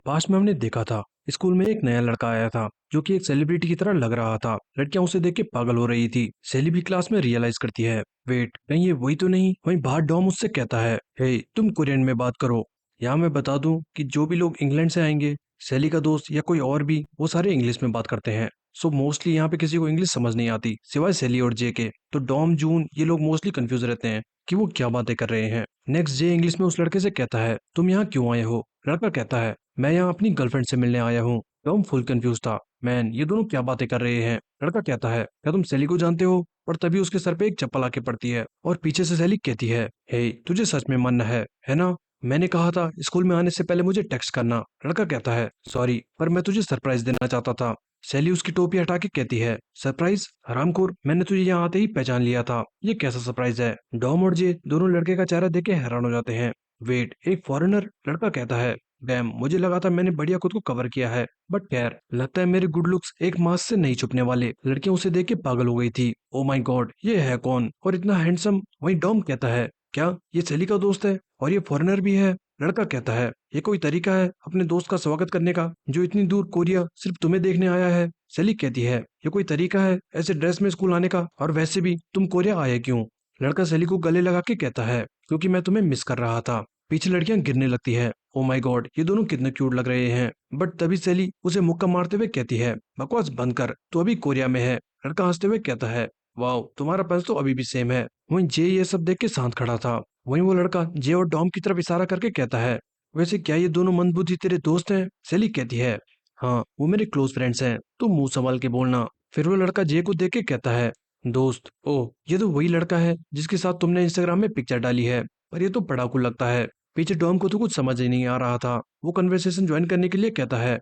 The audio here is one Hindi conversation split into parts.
पास में हमने देखा था, स्कूल में एक नया लड़का आया था जो कि एक सेलिब्रिटी की तरह लग रहा था। लड़कियां उसे देख के पागल हो रही थी। सेली भी क्लास में रियलाइज करती है, वेट, कहीं ये वही तो नहीं। वहीं बाहर डॉम उससे कहता है, हे तुम कोरियन में बात करो। यहाँ मैं बता दूं कि जो भी लोग इंग्लैंड से आएंगे, सेली का दोस्त या कोई और भी, वो सारे इंग्लिश में बात करते हैं। सो मोस्टली यहाँ पे किसी को इंग्लिश समझ नहीं आती सिवाय सेली और जे के। तो डॉम, जून, ये लोग मोस्टली कंफ्यूज रहते हैं कि वो क्या बातें कर रहे हैं। नेक्स्ट, जे इंग्लिश में उस लड़के से कहता है, तुम यहाँ क्यों आए हो? लड़का कहता है, मैं यहाँ अपनी गर्लफ्रेंड से मिलने आया हूँ। टॉम फुल कंफ्यूज था, मैन ये दोनों क्या बातें कर रहे हैं। लड़का कहता है, क्या तुम सेली को जानते हो? और तभी उसके सर पे एक चप्पल आके पड़ती है और पीछे से सेली कहती है, हे तुझे सच में मन है ना? मैंने कहा था स्कूल में आने से पहले मुझे टेक्स्ट करना। लड़का कहता है, सॉरी पर मैं तुझे सरप्राइज देना चाहता था। सेली उसकी टोपी हटा के कहती है, सरप्राइज? हरामखोर, मैंने तुझे यहाँ आते ही पहचान लिया था। ये कैसा सरप्राइज है? डॉम और जे दोनों लड़के का चेहरा देख के हैरान हो जाते हैं। वेट, एक फॉरेनर? लड़का कहता है, डैम, मुझे लगा था मैंने बढ़िया खुद को कवर किया है, बट खैर लगता है मेरे गुड लुक्स एक मास्क से नहीं छुपने वाले। लड़कियां उसे देख के पागल हो गई थी। ओ माय गॉड, ये है कौन और इतना हैंडसम? वहीं डॉम कहता है, क्या ये सेली का दोस्त है और ये फॉरेनर भी है? लड़का कहता है, ये कोई तरीका है अपने दोस्त का स्वागत करने का जो इतनी दूर कोरिया सिर्फ तुम्हें देखने आया है? सेली कहती है, ये कोई तरीका है ऐसे ड्रेस में स्कूल आने का? और वैसे भी तुम कोरिया आए क्यों? लड़का सेली को गले लगा के कहता है, क्योंकि मैं तुम्हें मिस कर रहा था। पीछे लड़कियां गिरने लगती है। ओ माय गॉड, ये दोनों कितने क्यूट लग रहे हैं। बट तभी सेली उसे मुक्का मारते हुए कहती है, बकवास बंद कर, तू अभी कोरिया में है। लड़का हंसते हुए कहता है, वाह, तुम्हारा पंच तो अभी भी सेम है। वहीं जे ये सब देख के शांत खड़ा था। वहीं वो लड़का जे और डॉम की तरफ इशारा करके कहता है, वैसे क्या ये दोनों मंदबुद्धि तेरे दोस्त हैं? सेली कहती है, हाँ वो मेरे क्लोज फ्रेंड्स हैं, तुम मुंह संभाल के बोलना। फिर वो लड़का जे को देख के कहता है, दोस्त? ओ, ये तो वही लड़का है जिसके साथ तुमने इंस्टाग्राम में पिक्चर डाली है, पर ये तो पढ़ाकू लगता है। पीछे डॉम को तो कुछ समझ ही नहीं आ रहा था। वो कन्वर्सेशन ज्वाइन करने के लिए कहता है,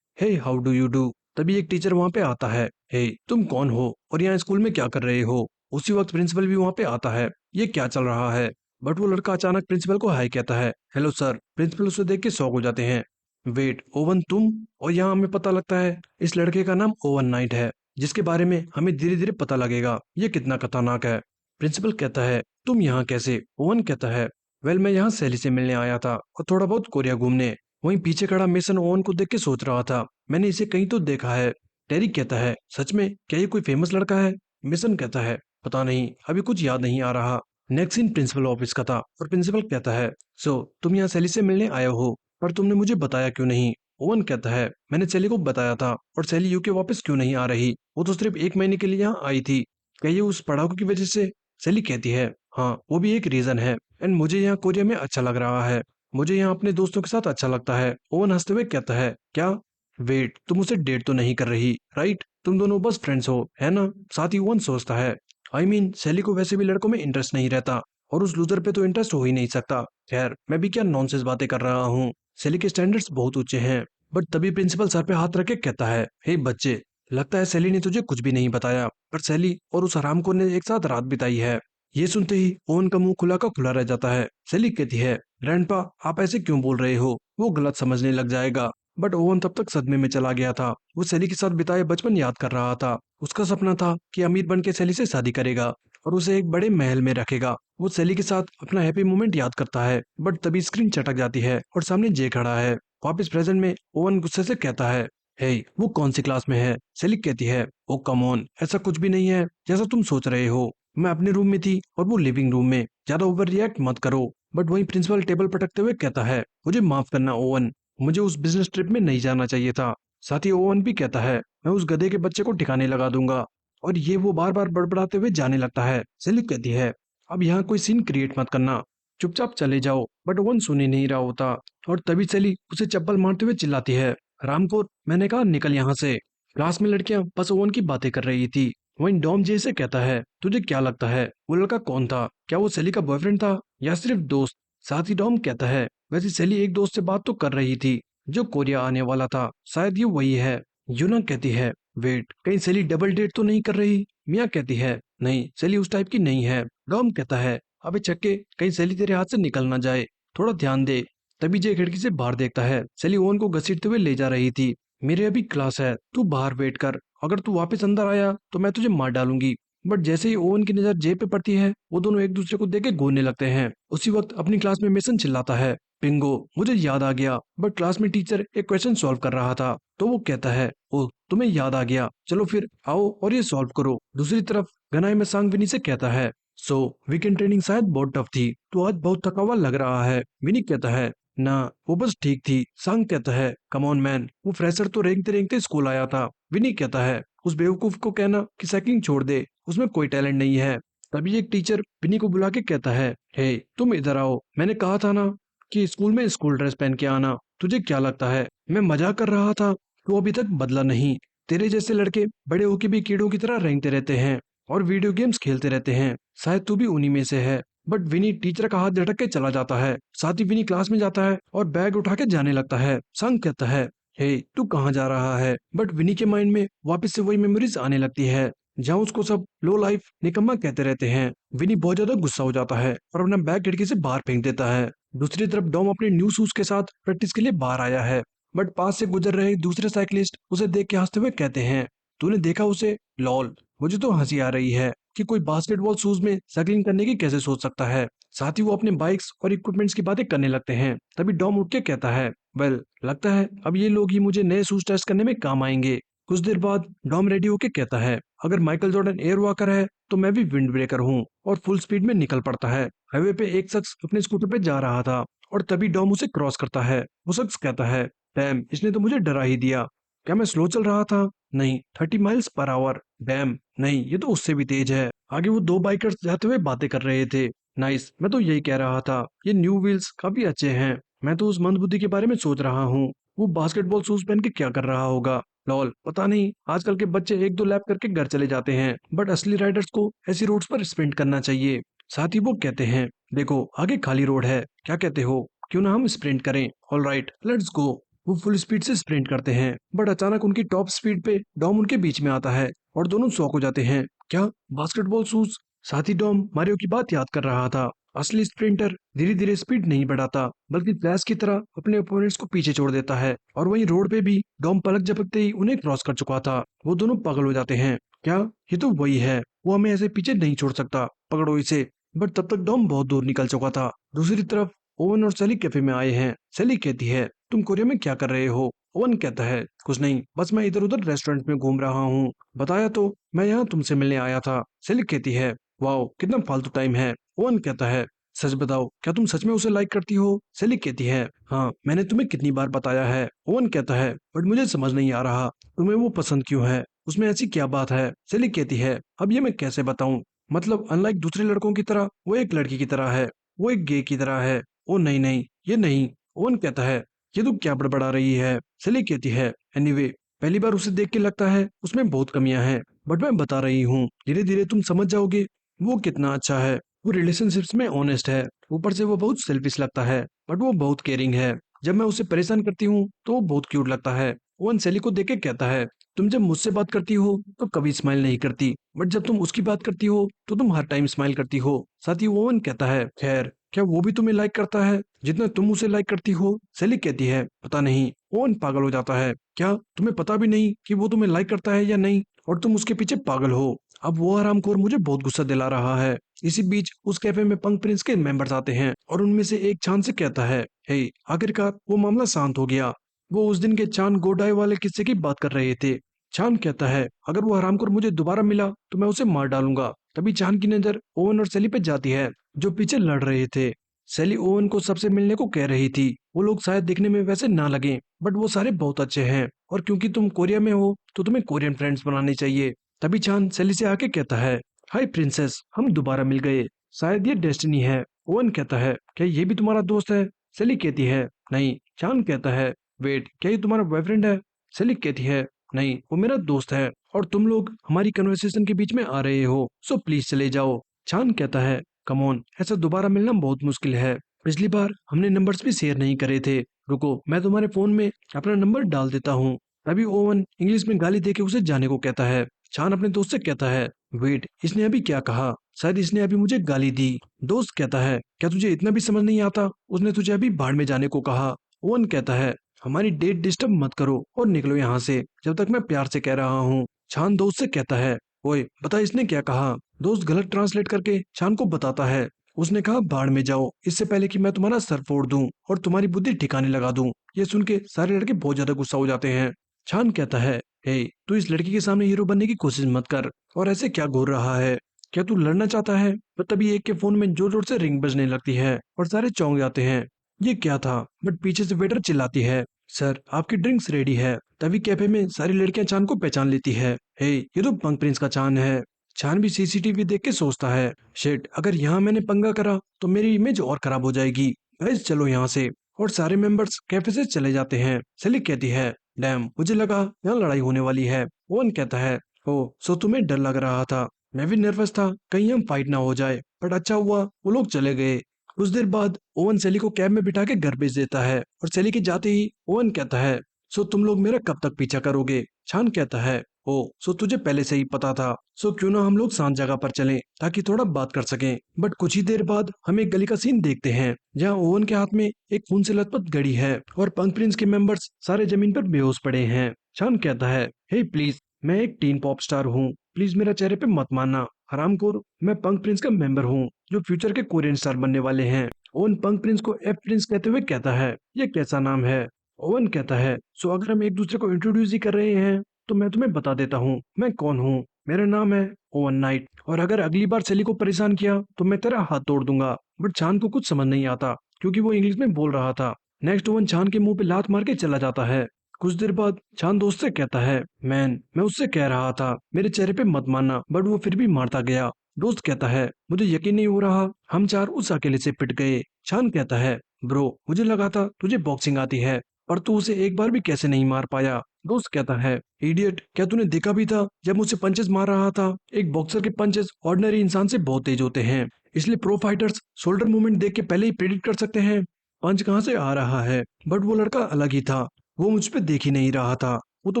hey how do you do. तभी एक टीचर वहां पे आता है, हे तुम कौन हो और यहाँ स्कूल में क्या कर रहे हो? उसी वक्त प्रिंसिपल भी वहां पे आता है, ये क्या चल रहा है? बट वो लड़का अचानक प्रिंसिपल को हाय कहता है, हेलो सर। प्रिंसिपल उसे देख के शॉक हो जाते हैं। वेट, ओवन तुम? और यहाँ हमें पता लगता है इस लड़के का नाम ओवन नाइट है, जिसके बारे में हमें धीरे धीरे पता लगेगा। ये कितना खतरनाक है। प्रिंसिपल कहता है, तुम यहाँ कैसे? ओवन कहता है, वेल मैं यहाँ सैली से मिलने आया था और थोड़ा बहुत कोरिया घूमने। वहीं पीछे खड़ा मेसन ओवन को देख के सोच रहा था, मैंने इसे कहीं तो देखा है। टेरी कहता है, सच में? क्या ये कोई फेमस लड़का है? मेसन कहता है, पता नहीं, अभी कुछ याद नहीं आ रहा। नेक्स्ट सीन प्रिंसिपल ऑफिस का था और प्रिंसिपल कहता है, सो तुम यहाँ सैली से मिलने आए हो, पर तुमने मुझे बताया क्यों नहीं? ओवन कहता है, मैंने सैली को बताया था। और सैली यूके वापस क्यों नहीं आ रही? वो तो सिर्फ एक महीने के लिए यहाँ आई थी। क्या ये उस पढ़ाकू की वजह से? सैली कहती है, हाँ वो भी एक रीजन है। एंड मुझे यहाँ कोरिया में अच्छा लग रहा है, मुझे यहाँ अपने दोस्तों के साथ अच्छा लगता है। ओवन हंसते हुए कहता है, क्या? वेट, तुम उसे डेट तो नहीं कर रही, राइट? तुम दोनों बस फ्रेंड्स हो, है ना? साथ ही ओवन सोचता है, आई मीन सैली को वैसे भी लड़कों में इंटरेस्ट नहीं रहता और उस लूजर पे तो इंटरेस्ट हो ही नहीं सकता। खैर मैं भी क्या नॉनसेंस बातें कर रहा हूँ। सैली के स्टैंडर्ड्स बहुत ऊंचे हैं। बट तभी प्रिंसिपल सर पे हाथ रख के कहता है, हे बच्चे, लगता है सैली ने तुझे कुछ भी नहीं बताया, पर सैली और उस हरामखोर ने एक साथ रात बिताई है। ये सुनते ही ओवन का मुंह खुला का खुला रह जाता है। सैली कहती है, ग्रैंडपा आप ऐसे क्यों बोल रहे हो? वो गलत समझने लग जाएगा। बट ओवन तब तक सदमे में चला गया था। वो सैली के साथ बिताए बचपन याद कर रहा था। उसका सपना था कि अमीर बन के सैली से शादी करेगा और उसे एक बड़े महल में रखेगा। वो सैली के साथ अपना हैप्पी मोमेंट याद करता है। बट तभी स्क्रीन चटक जाती है और सामने जे खड़ा है। वापस प्रेजेंट में ओवन गुस्से से कहता है, हे वो कौन सी क्लास में है? सैली कहती है, ओ कम ऑन, ऐसा कुछ भी नहीं है जैसा तुम सोच रहे हो। मैं अपने रूम में थी और वो लिविंग रूम में, ज्यादा ओवर रिएक्ट मत करो। बट वहीं प्रिंसिपल टेबल पटकते हुए कहता है, मुझे माफ करना ओवन, मुझे उस बिजनेस ट्रिप में नहीं जाना चाहिए था। साथ ही ओवन भी कहता है, मैं उस गधे के बच्चे को ठिकाने लगा दूंगा। और ये वो बार बार बड़बड़ाते हुए जाने लगता है। सैली कहती है, अब यहाँ कोई सीन क्रिएट मत करना, चुपचाप चले जाओ। बट ओवन सुन ही नहीं रहा होता और तभी सैली उसे चप्पल मारते हुए चिल्लाती है, रामकोर, मैंने कहा निकल यहाँ से। क्लास में लड़कियां बस ओवन की बातें कर रही थी। वहीं डॉम जे से कहता है, तुझे क्या लगता है वो लड़का कौन था? क्या वो सैली का बॉयफ्रेंड था या सिर्फ दोस्त? साथ ही डॉम कहता है, वैसे सैली एक दोस्त से बात तो कर रही थी जो कोरिया आने वाला था, शायद ये वही है। यूना कहती है, वेट, कहीं सैली डबल डेट तो नहीं कर रही? मिया कहती है, नहीं सैली उस टाइप की नहीं है। डॉम कहता है, अबे चक्के, कहीं सैली तेरे हाथ से निकल ना जाए, थोड़ा ध्यान दे। तभी जे खिड़की से बाहर देखता है, सैली ओवन को घसीटते हुए ले जा रही थी। मेरे अभी क्लास है, तू बाहर वेट कर, अगर तू वापस अंदर आया तो मैं तुझे मार डालूंगी। बट जैसे ही ओवन की नजर जेब पे पड़ती है, वो दोनों एक दूसरे को देख के घूरने लगते हैं। उसी वक्त अपनी क्लास में मेसन चिल्लाता है, बिंगो, मुझे याद आ गया। बट क्लास में टीचर एक क्वेश्चन सॉल्व कर रहा था, तो वो कहता है, ओ तुम्हें याद आ गया, चलो फिर आओ और ये सॉल्व करो। दूसरी तरफ गनाई में सांग विनी से कहता है, सो वीकेंड ट्रेनिंग शायद बहुत टफ थी, तो आज बहुत थका हुआ लग रहा है। विनी कहता है, ना वो बस ठीक थी। सांग कहता है, कम ऑन मैन, वो फ्रेशर तो रेंगते रेंगते स्कूल आया था। विनी कहता है, उस बेवकूफ को कहना कि साइकिलिंग छोड़ दे, उसमें कोई टैलेंट नहीं है। तभी एक टीचर विनी को बुला के कहता है, हे तुम इधर आओ, मैंने कहा था ना कि स्कूल में स्कूल ड्रेस पहन के आना। तुझे क्या लगता है मैं मजाक कर रहा था? तो अभी तक बदला नहीं। तेरे जैसे लड़के बड़े होके भी कीड़ों की तरह रेंगते रहते हैं और वीडियो गेम्स खेलते रहते हैं। शायद तू भी उन्हीं में से है। बट विनी टीचर का हाथ झटक के चला जाता है। साथ ही विनी क्लास में जाता है और बैग उठा के जाने लगता है। संग कहता है, हे तू कहाँ जा रहा है? बट विनी के माइंड में वापस से वही मेमोरीज आने लगती है जहाँ उसको सब लो लाइफ निकम्मा कहते रहते हैं। विनी बहुत ज्यादा गुस्सा हो जाता है और अपना बैग खिड़की से बाहर फेंक देता है। दूसरी तरफ डॉम अपने न्यू शूज के साथ प्रैक्टिस के लिए बाहर आया है। बट पास से गुजर रहे दूसरे साइकिलिस्ट उसे देख के हंसते हुए कहते हैं, तूने देखा उसे? लॉल, मुझे तो हंसी आ रही है कि कोई बास्केटबॉल शूज में साइकिलिंग करने की कैसे सोच सकता है। साथ ही वो अपने बाइक्स और इक्विपमेंट्स की बातें करने लगते हैं। तभी डॉम उठ के कहता है, वेल लगता है अब ये लोग ही मुझे नए शूज टेस्ट करने में काम आएंगे। कुछ देर बाद डॉम रेडी होके कहता है, अगर माइकल जॉर्डन एयर वॉकर है तो मैं भी विंड ब्रेकर हूँ, और फुल स्पीड में निकल पड़ता है। हाईवे पे एक शख्स अपने स्कूटर पे जा रहा था और तभी डॉम उसे क्रॉस करता है। वो शख्स कहता है, डैम, इसने तो मुझे डरा ही दिया। क्या मैं स्लो चल रहा था? नहीं, 30 माइल्स पर आवर। डैम, नहीं ये तो उससे भी तेज है। आगे वो दो बाइकर्स जाते हुए बातें कर रहे थे। नाइस, मैं तो यही कह रहा था, ये न्यू व्हील्स काफी अच्छे हैं। मैं तो उस मंदबुद्धि के बारे में सोच रहा हूँ, वो बास्केटबॉल शूज पहन के क्या कर रहा होगा। लॉल, पता नहीं, आजकल के बच्चे एक दो लैप करके घर चले जाते हैं, बट असली राइडर्स को ऐसी रोड्स पर स्प्रिंट करना चाहिए। साथ ही वो कहते हैं, देखो आगे खाली रोड है, क्या कहते हो, क्यों ना हम स्प्रिंट करें? All right, let's go. वो फुल स्पीड से स्प्रिंट करते हैं, बट अचानक उनकी टॉप स्पीड पे डॉम उनके बीच में आता है और दोनों शॉक हो जाते हैं। क्या बास्केटबॉल शूज? साथ ही डॉम मारियो की बात याद कर रहा था। असली स्प्रिंटर धीरे धीरे स्पीड नहीं बढ़ाता, बल्कि फ्लैश की तरह अपने ओपोनेंट्स को पीछे छोड़ देता है। और वहीं रोड पे भी डॉम पलक झपकते ही उन्हें क्रॉस कर चुका था। वो दोनों पागल हो जाते हैं। क्या ये तो वही है, वो हमें ऐसे पीछे नहीं छोड़ सकता, पकड़ो इसे। बट तब तक डॉम बहुत दूर निकल चुका था। दूसरी तरफ ओवन और सैली कैफे में आए हैं। सैली कहती है, तुम कोरिया में क्या कर रहे हो? ओवन कहता है, कुछ नहीं, बस मैं इधर उधर रेस्टोरेंट में घूम रहा हूँ। बताया तो, मैं यहाँ तुमसे मिलने आया था। सैली कहती है, वाओ कितना फालतू टाइम है। ओवन कहता है, सच बताओ, क्या तुम सच में उसे लाइक करती हो? सैली कहती है, हाँ, मैंने तुम्हें कितनी बार बताया है। ओवन कहता है, बट मुझे समझ नहीं आ रहा तुम्हें वो पसंद क्यों है, उसमें ऐसी क्या बात है? सैली कहती है, अब ये मैं कैसे बताऊं, मतलब अनलाइक दूसरे लड़कों की तरह वो एक लड़की की तरह है, वो एक गे की तरह है। ओ नहीं नहीं, ये नहीं। ओवन कहता है, ये तू क्या बड़बड़ा रही है? सैली कहती है, एनीवे, पहली बार उसे देख के लगता है उसमें बहुत कमियां हैं, बट मैं बता रही हूँ, धीरे धीरे तुम समझ जाओगे वो कितना अच्छा है। वो रिलेशनशिप्स में ऑनेस्ट है, ऊपर से वो बहुत सेल्फिश लगता है, बट वो बहुत केयरिंग है। जब मैं उसे परेशान करती हूँ तो वो बहुत क्यूट लगता है। ओवन सैली को देख के कहता है, तुम जब मुझसे बात करती हो तो कभी स्माइल नहीं करती, बट जब तुम उसकी बात करती हो तो तुम हर टाइम स्माइल करती हो। साथ ही ओवन कहता है, खैर क्या वो भी तुम्हें लाइक करता है जितना तुम उसे लाइक करती हो? सैली कहती है, पता नहीं। ओवन पागल हो जाता है, क्या तुम्हें पता भी नहीं कि वो तुम्हें लाइक करता है या नहीं, और तुम उसके पीछे पागल हो? अब वो हरामखोर मुझे बहुत गुस्सा दिला रहा है। इसी बीच उस कैफे में पंक प्रिंस के मेंबर्स आते हैं और उनमें से एक चांद से कहता है, हे, आखिरकार वो मामला शांत हो गया। वो उस दिन के चांद गोडाई वाले किस्से की बात कर रहे थे। चांद कहता है, अगर वो हरामखोर मुझे दोबारा मिला तो मैं उसे मार डालूंगा। तभी चांद की नजर ओवन और सैली पे जाती है, जो पीछे लड़ रहे थे। सैली ओवन को सबसे मिलने को कह रही थी। वो लोग शायद दिखने में वैसे ना लगे, बट वो सारे बहुत अच्छे हैं, और क्योंकि तुम कोरिया में हो तो तुम्हें कोरियन फ्रेंड्स बनाने चाहिए। तभी चांद सैली से आके कहता है, हाय प्रिंसेस, हम दोबारा मिल गए, शायद ये डेस्टिनी है। ओवन कहता है, क्या ये भी तुम्हारा दोस्त है? सैली कहती है, नहीं। चांद कहता है, वेट, क्या ये तुम्हारा बॉयफ्रेंड है? सैली कहती है, नहीं, वो मेरा दोस्त है, और तुम लोग हमारी कन्वर्सेशन के बीच में आ रहे हो, सो प्लीज चले जाओ। चांद कहता है, कम ऑन, ऐसा दोबारा मिलना बहुत मुश्किल है, पिछली बार हमने नंबर्स भी शेयर नहीं करे थे। रुको, मैं तुम्हारे फोन में अपना नंबर डाल देता हूँ। तभी ओवन इंग्लिश में गाली देके उसे जाने को कहता है। चांद अपने दोस्त से कहता है, वेट, इसने अभी क्या कहा? शायद इसने अभी मुझे गाली दी। दोस्त कहता है, क्या तुझे इतना भी समझ नहीं आता? उसने तुझे अभी बाढ़ में जाने को कहा। ओवन कहता है, हमारी डेट डिस्टर्ब मत करो और निकलो यहाँ से, जब तक मैं प्यार से कह रहा हूँ। चांद दोस्त से कहता है, ओए बता इसने क्या कहा। दोस्त गलत ट्रांसलेट करके चान को बताता है। उसने कहा भाड़ में जाओ, इससे पहले कि मैं तुम्हारा सर फोड़ दूं और तुम्हारी बुद्धि ठिकाने लगा दूं। ये सुन के सारे लड़के बहुत ज्यादा गुस्सा हो जाते हैं। चान कहता है, हे तू इस लड़की के सामने हीरो बनने की कोशिश मत कर। और ऐसे क्या घूर रहा है, क्या तू लड़ना चाहता है। पर तभी एक के फोन में जोर जोर से रिंग बजने लगती है और सारे चौंक जाते हैं। ये क्या था, बट पीछे से वेटर चिल्लाती है, सर आपकी ड्रिंक्स रेडी है। तभी कैफे में सारी लड़कियां चांद को पहचान लेती है। हे ये तो पंक प्रिंस का चांद है। चांद भी सीसीटीवी देख के सोचता है, शिट अगर यहाँ मैंने पंगा करा तो मेरी इमेज और खराब हो जाएगी। गाइस चलो यहाँ से। और सारे मेंबर्स कैफे से चले जाते हैं। सेलिक कहती है, डैम मुझे लगा यहाँ लड़ाई होने वाली है। ओवन कहता है, ओ सो तुम्हें डर लग रहा था। मैं भी नर्वस था कहीं हम फाइट ना हो जाए, बट अच्छा हुआ वो लोग चले गए। कुछ देर बाद ओवन सेली को कैब में बिठा के घर भेज देता है और सेली के जाते ही ओवन कहता है, सो तुम लोग मेरा कब तक पीछा करोगे। छान कहता है, ओ सो तुझे पहले से ही पता था। सो क्यों ना हम लोग शांत जगह पर चलें ताकि थोड़ा बात कर सकें। बट कुछ ही देर बाद हम एक गली का सीन देखते हैं जहां ओवन के हाथ में एक खून से लथपथ घड़ी है और पंक प्रिंस के मेंबर्स सारे जमीन पर बेहोश पड़े हैं। छान कहता है, हे प्लीज मैं एक टीन पॉप स्टार हूँ, प्लीज मेरा चेहरे पे मत मानना। हरामखोर, मैं पंक प्रिंस का मेंबर हूँ जो फ्यूचर के कोरियन स्टार बनने वाले हैं। ओवन पंक प्रिंस को एफ प्रिंस कहते हुए कहता है, ये कैसा नाम है। ओवन कहता है, सो अगर हम एक दूसरे को इंट्रोड्यूस ही कर रहे हैं तो मैं तुम्हें बता देता हूँ मैं कौन हूँ। मेरा नाम है ओवन नाइट, और अगर अगली बार सेली को परेशान किया तो मैं तेरा हाथ तोड़ दूंगा। बट चांद को कुछ समझ नहीं आता क्योंकि वो इंग्लिश में बोल रहा था। नेक्स्ट ओवन चांद के मुंह पे लात मार के चला जाता है। कुछ देर बाद चांद दोस्त से कहता है, मैन मैं उससे कह रहा था मेरे चेहरे पे मत मारना, बट वो फिर भी मारता गया। दोस्त कहता है, मुझे यकीन नहीं हो रहा हम चार उस अकेले से पिट गए। चांद कहता है, ब्रो मुझे लगा था तुझे बॉक्सिंग आती है, पर तू उसे एक बार भी कैसे नहीं मार पाया। दोस्त कहता है, इडियट क्या तूने देखा भी था जब मुझसे पंचेस मार रहा था। एक बॉक्सर के पंचेस ऑर्डिनरी इंसान से बहुत तेज होते हैं, इसलिए प्रो फाइटर्स शोल्डर मूवमेंट देख के पहले ही प्रेडिक्ट कर सकते हैं पंच कहाँ से आ रहा है। बट वो लड़का अलग ही था, वो मुझ पे देख ही नहीं रहा था। वो तो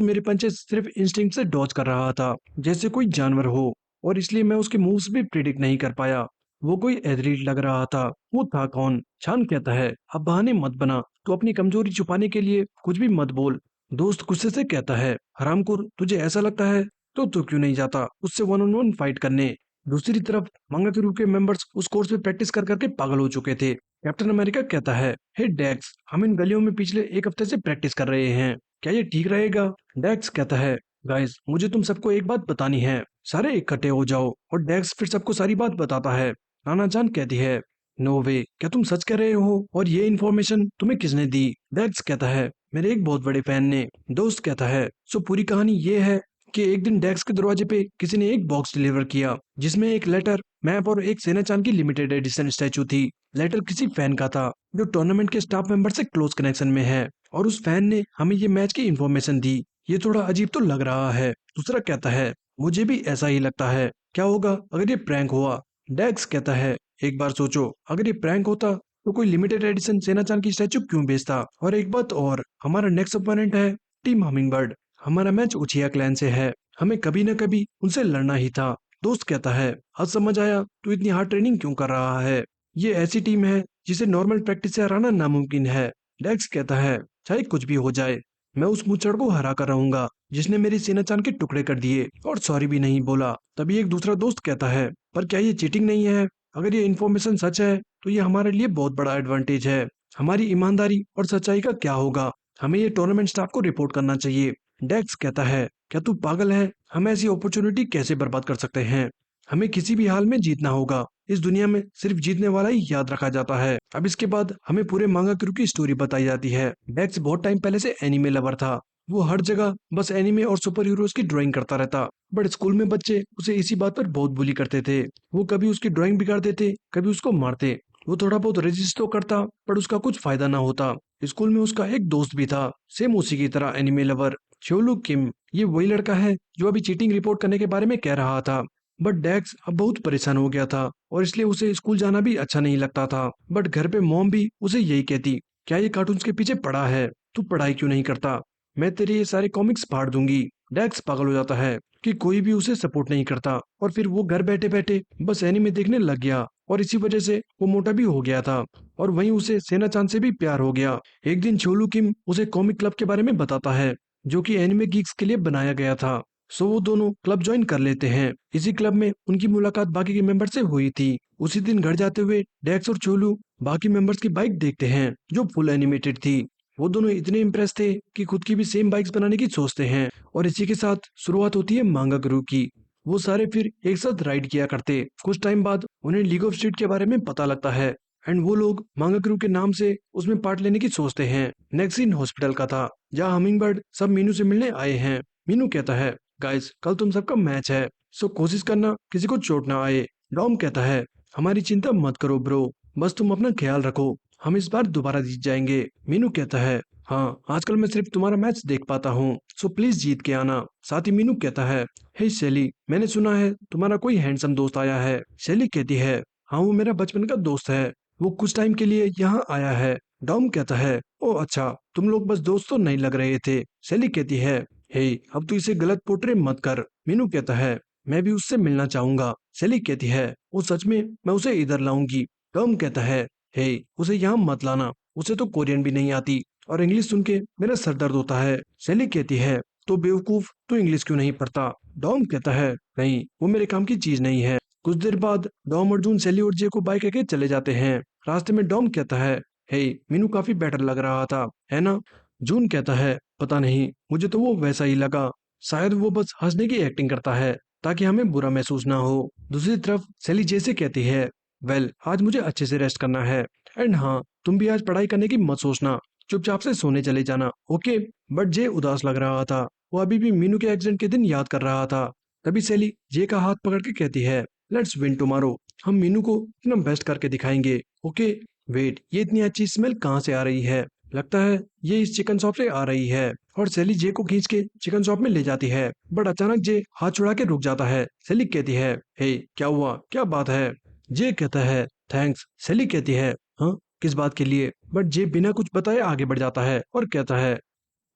मेरे पंचेस सिर्फ इंस्टिंक्ट से डॉज कर रहा था जैसे कोई जानवर हो, और इसलिए मैं उसके मूव्स भी प्रिडिक्ट नहीं कर पाया। वो कोई एथलीट लग रहा था। वो था कौन। शान कहता है, अब बहाने मत बना, तो अपनी कमजोरी छुपाने के लिए कुछ भी मत बोल। दोस्त गुस्से से कहता है, हरामखोर तुझे ऐसा लगता है तो तू क्यों नहीं जाता उससे वन ऑन वन फाइट करने। दूसरी तरफ मंगा के रूप के मेंबर्स उस कोर्स में प्रैक्टिस कर करके पागल हो चुके थे। कैप्टन अमेरिका कहता है, हे डेक्स हम इन गलियों में पिछले एक हफ्ते से प्रैक्टिस कर रहे हैं, क्या ये ठीक रहेगा। डेक्स कहता है, गाइस मुझे तुम सबको एक बात बतानी है, सारे इकट्ठे हो जाओ। और डेक्स फिर सबको सारी बात बताता है। नाना जान कहती है, नो वे क्या तुम सच कह रहे हो, और ये इन्फॉर्मेशन तुम्हें किसने दी। डेक्स कहता है, मेरे एक बहुत बड़े फैन ने। दोस्त कहता है, सो पूरी कहानी ये है कि एक दिन डेस्क के दरवाजे पे किसी ने एक बॉक्स डिलीवर किया जिसमें एक लेटर, मैप और एक सेना चांद की लिमिटेड एडिशन स्टैचू थी। लेटर किसी फैन का था जो टूर्नामेंट के स्टाफ मेंबर से क्लोज कनेक्शन में है, और उस फैन ने हमें ये मैच की इन्फॉर्मेशन दी। ये थोड़ा अजीब तो लग रहा है। दूसरा कहता है, मुझे भी ऐसा ही लगता है, क्या होगा अगर ये प्रैंक हुआ। डेक्स कहता है, एक बार सोचो अगर ये प्रैंक होता तो कोई लिमिटेड एडिशन सेना चांद की स्टैचू क्यों बेचता। और एक बात और, हमारा नेक्स्ट ओपोनेंट है टीम हमिंगबर्ड, हमारा मैच उचिया क्लैन से है, हमें कभी न कभी उनसे लड़ना ही था। दोस्त कहता है, आज समझ आया तू इतनी हार्ड ट्रेनिंग क्यों कर रहा है। ये ऐसी टीम है जिसे नॉर्मल प्रैक्टिस से हराना नामुमकिन है। डेक्स कहता है, चाहे कुछ भी हो जाए मैं उस मुचड़ को हरा कर रहूंगा जिसने मेरी सेना चांद के टुकड़े कर दिए और सॉरी भी नहीं बोला। तभी एक दूसरा दोस्त कहता है, पर क्या ये चीटिंग नहीं है। अगर ये इन्फॉर्मेशन सच है तो ये हमारे लिए बहुत बड़ा एडवांटेज है। हमारी ईमानदारी और सच्चाई का क्या होगा, हमें ये टूर्नामेंट स्टाफ को रिपोर्ट करना चाहिए। डेक्स कहता है, क्या तू पागल है, हम ऐसी अपॉर्चुनिटी कैसे बर्बाद कर सकते हैं। हमें किसी भी हाल में जीतना होगा, इस दुनिया में सिर्फ जीतने वाला ही याद रखा जाता है। अब इसके बाद हमें पूरे मांगा क्रू की स्टोरी बताई जाती है। डेक्स बहुत टाइम पहले से एनीमे लवर था, वो हर जगह बस एनीमे और सुपर हीरोज की ड्राइंग करता रहता। बट स्कूल में बच्चे उसे इसी बात पर बहुत बुली करते थे। वो कभी उसकी ड्राइंग बिगाड़ देते, कभी उसको मारते। वो थोड़ा बहुत रेजिस्ट तो करता पर उसका कुछ फायदा ना होता। स्कूल में उसका एक दोस्त भी था, सेम उसी की तरह एनिमे लवर, छोलू किम। ये वही लड़का है जो अभी चीटिंग रिपोर्ट करने के बारे में कह रहा था। बट डेक्स अब बहुत परेशान हो गया था और इसलिए उसे स्कूल जाना भी अच्छा नहीं लगता था। बट घर पे मॉम भी उसे यही कहती, क्या ये कार्टून्स के पीछे पड़ा है, तू पढ़ाई क्यों नहीं करता, मैं तेरे ये सारे कॉमिक्स फाड़ दूंगी। डेक्स पागल हो जाता है कि कोई भी उसे सपोर्ट नहीं करता, और फिर वो घर बैठे बैठे बस एनिमे देखने लग गया, और इसी वजह से वो मोटा भी हो गया था। और वहीं उसे सेना चांद से भी प्यार हो गया। एक दिन छोलू किम उसे कॉमिक क्लब के बारे में बताता है जो कि एनिमे गीक्स के लिए बनाया गया था। सो वो दोनों क्लब ज्वाइन कर लेते हैं। इसी क्लब में उनकी मुलाकात बाकी के मेंबर से हुई थी। उसी दिन घर जाते हुए डेक्स और चोलू बाकी मेंबर्स की बाइक देखते हैं जो फुल एनिमेटेड थी। वो दोनों इतने इम्प्रेस थे कि खुद की भी सेम बाइक्स बनाने की सोचते हैं। और इसी के साथ शुरुआत होती है मांगा गुरु की। वो सारे फिर एक साथ राइड किया करते। कुछ टाइम बाद उन्हें लीग ऑफ स्ट्रीट के बारे में पता लगता है एंड वो लोग मांगा गुरु के नाम से उसमें पार्ट लेने की सोचते हैं। नेक्स्ट सीन हॉस्पिटल का था जहाँ हमिंगबर्ड सब मीनू से मिलने आए हैं। मीनू कहता है गाइस कल तुम सबका मैच है, सो कोशिश करना किसी को चोट ना आए। डॉम कहता है हमारी चिंता मत करो ब्रो, बस तुम अपना ख्याल रखो, हम इस बार दोबारा जीत जाएंगे। मीनू कहता है हाँ आजकल मैं सिर्फ तुम्हारा मैच देख पाता हूँ, सो प्लीज जीत के आना। साथ ही मीनू कहता है हे शेली, मैंने सुना है तुम्हारा कोई हैंडसम दोस्त आया है। शेली कहती है हाँ वो मेरा बचपन का दोस्त है, वो कुछ टाइम के लिए यहाँ आया है। डॉम कहता है ओ अच्छा, तुम लोग बस दोस्त तो नहीं लग रहे थे। शेली कहती है हे अब तू इसे गलत पोर्ट्रे मत कर। मीनू कहता है मैं भी उससे मिलना चाहूंगा। शेली कहती है वो सच में, मैं उसे इधर लाऊंगी। टॉम कहता है हे उसे यहाँ मत लाना, उसे तो कोरियन भी नहीं आती और इंग्लिश सुन के मेरा सर दर्द होता है। शेली कहती है तो बेवकूफ तू इंग्लिश क्यों नहीं पढ़ता। डॉम कहता है नहीं वो मेरे काम की चीज नहीं है। कुछ देर बाद डॉम और जून शेली और जे को बाइक लेके चले जाते हैं। रास्ते में डॉम कहता है हे मीनू काफी बेटर लग रहा था है ना। जून कहता है पता नहीं, मुझे तो वो वैसा ही लगा, शायद वो बस हंसने की एक्टिंग करता है ताकि हमें बुरा महसूस ना हो। दूसरी तरफ सेली जैसे कहती है वेल आज मुझे अच्छे से रेस्ट करना है एंड हाँ तुम भी आज पढ़ाई करने की मत सोचना, चुपचाप से सोने चले जाना ओके। बट जे उदास लग रहा था, वो अभी भी मीनू के एक्सीडेंट के दिन याद कर रहा था। तभी सेली जे का हाथ पकड़ के कहती है लेट्स विन टुमारो, हम मीनू को अपना बेस्ट करके दिखाएंगे ओके। वेट ये इतनी अच्छी स्मेल कहाँ से आ रही है, लगता है ये इस चिकन शॉप से आ रही है। और सेली जे को खींच के चिकन शॉप में ले जाती है बट अचानक जे हाथ छुड़ा के रुक जाता है। सेली कहती है हे क्या हुआ, क्या बात है। जे कहता है थैंक्स। सेली कहती है हाँ किस बात के लिए। बट जे बिना कुछ बताए आगे बढ़ जाता है और कहता है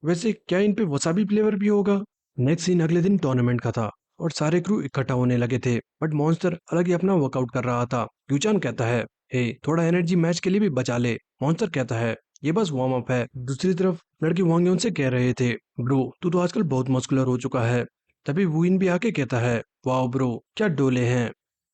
वैसे क्या इन पे वसाबी फ्लेवर भी होगा। नेक्स्ट सीन अगले दिन टूर्नामेंट का था और सारे क्रू इकट्ठा होने लगे थे बट मॉन्स्टर अलग ही अपना वर्कआउट कर रहा था। यूचान कहता है हे थोड़ा एनर्जी मैच के लिए भी बचा ले। मॉन्स्टर कहता है ये बस वार्म अप है। दूसरी तरफ लड़के वांगयोन से कह रहे थे ब्रो तू तो आजकल बहुत मस्कुलर हो चुका है। तभी वुइन भी आके कहता है वाह ब्रो क्या डोले हैं,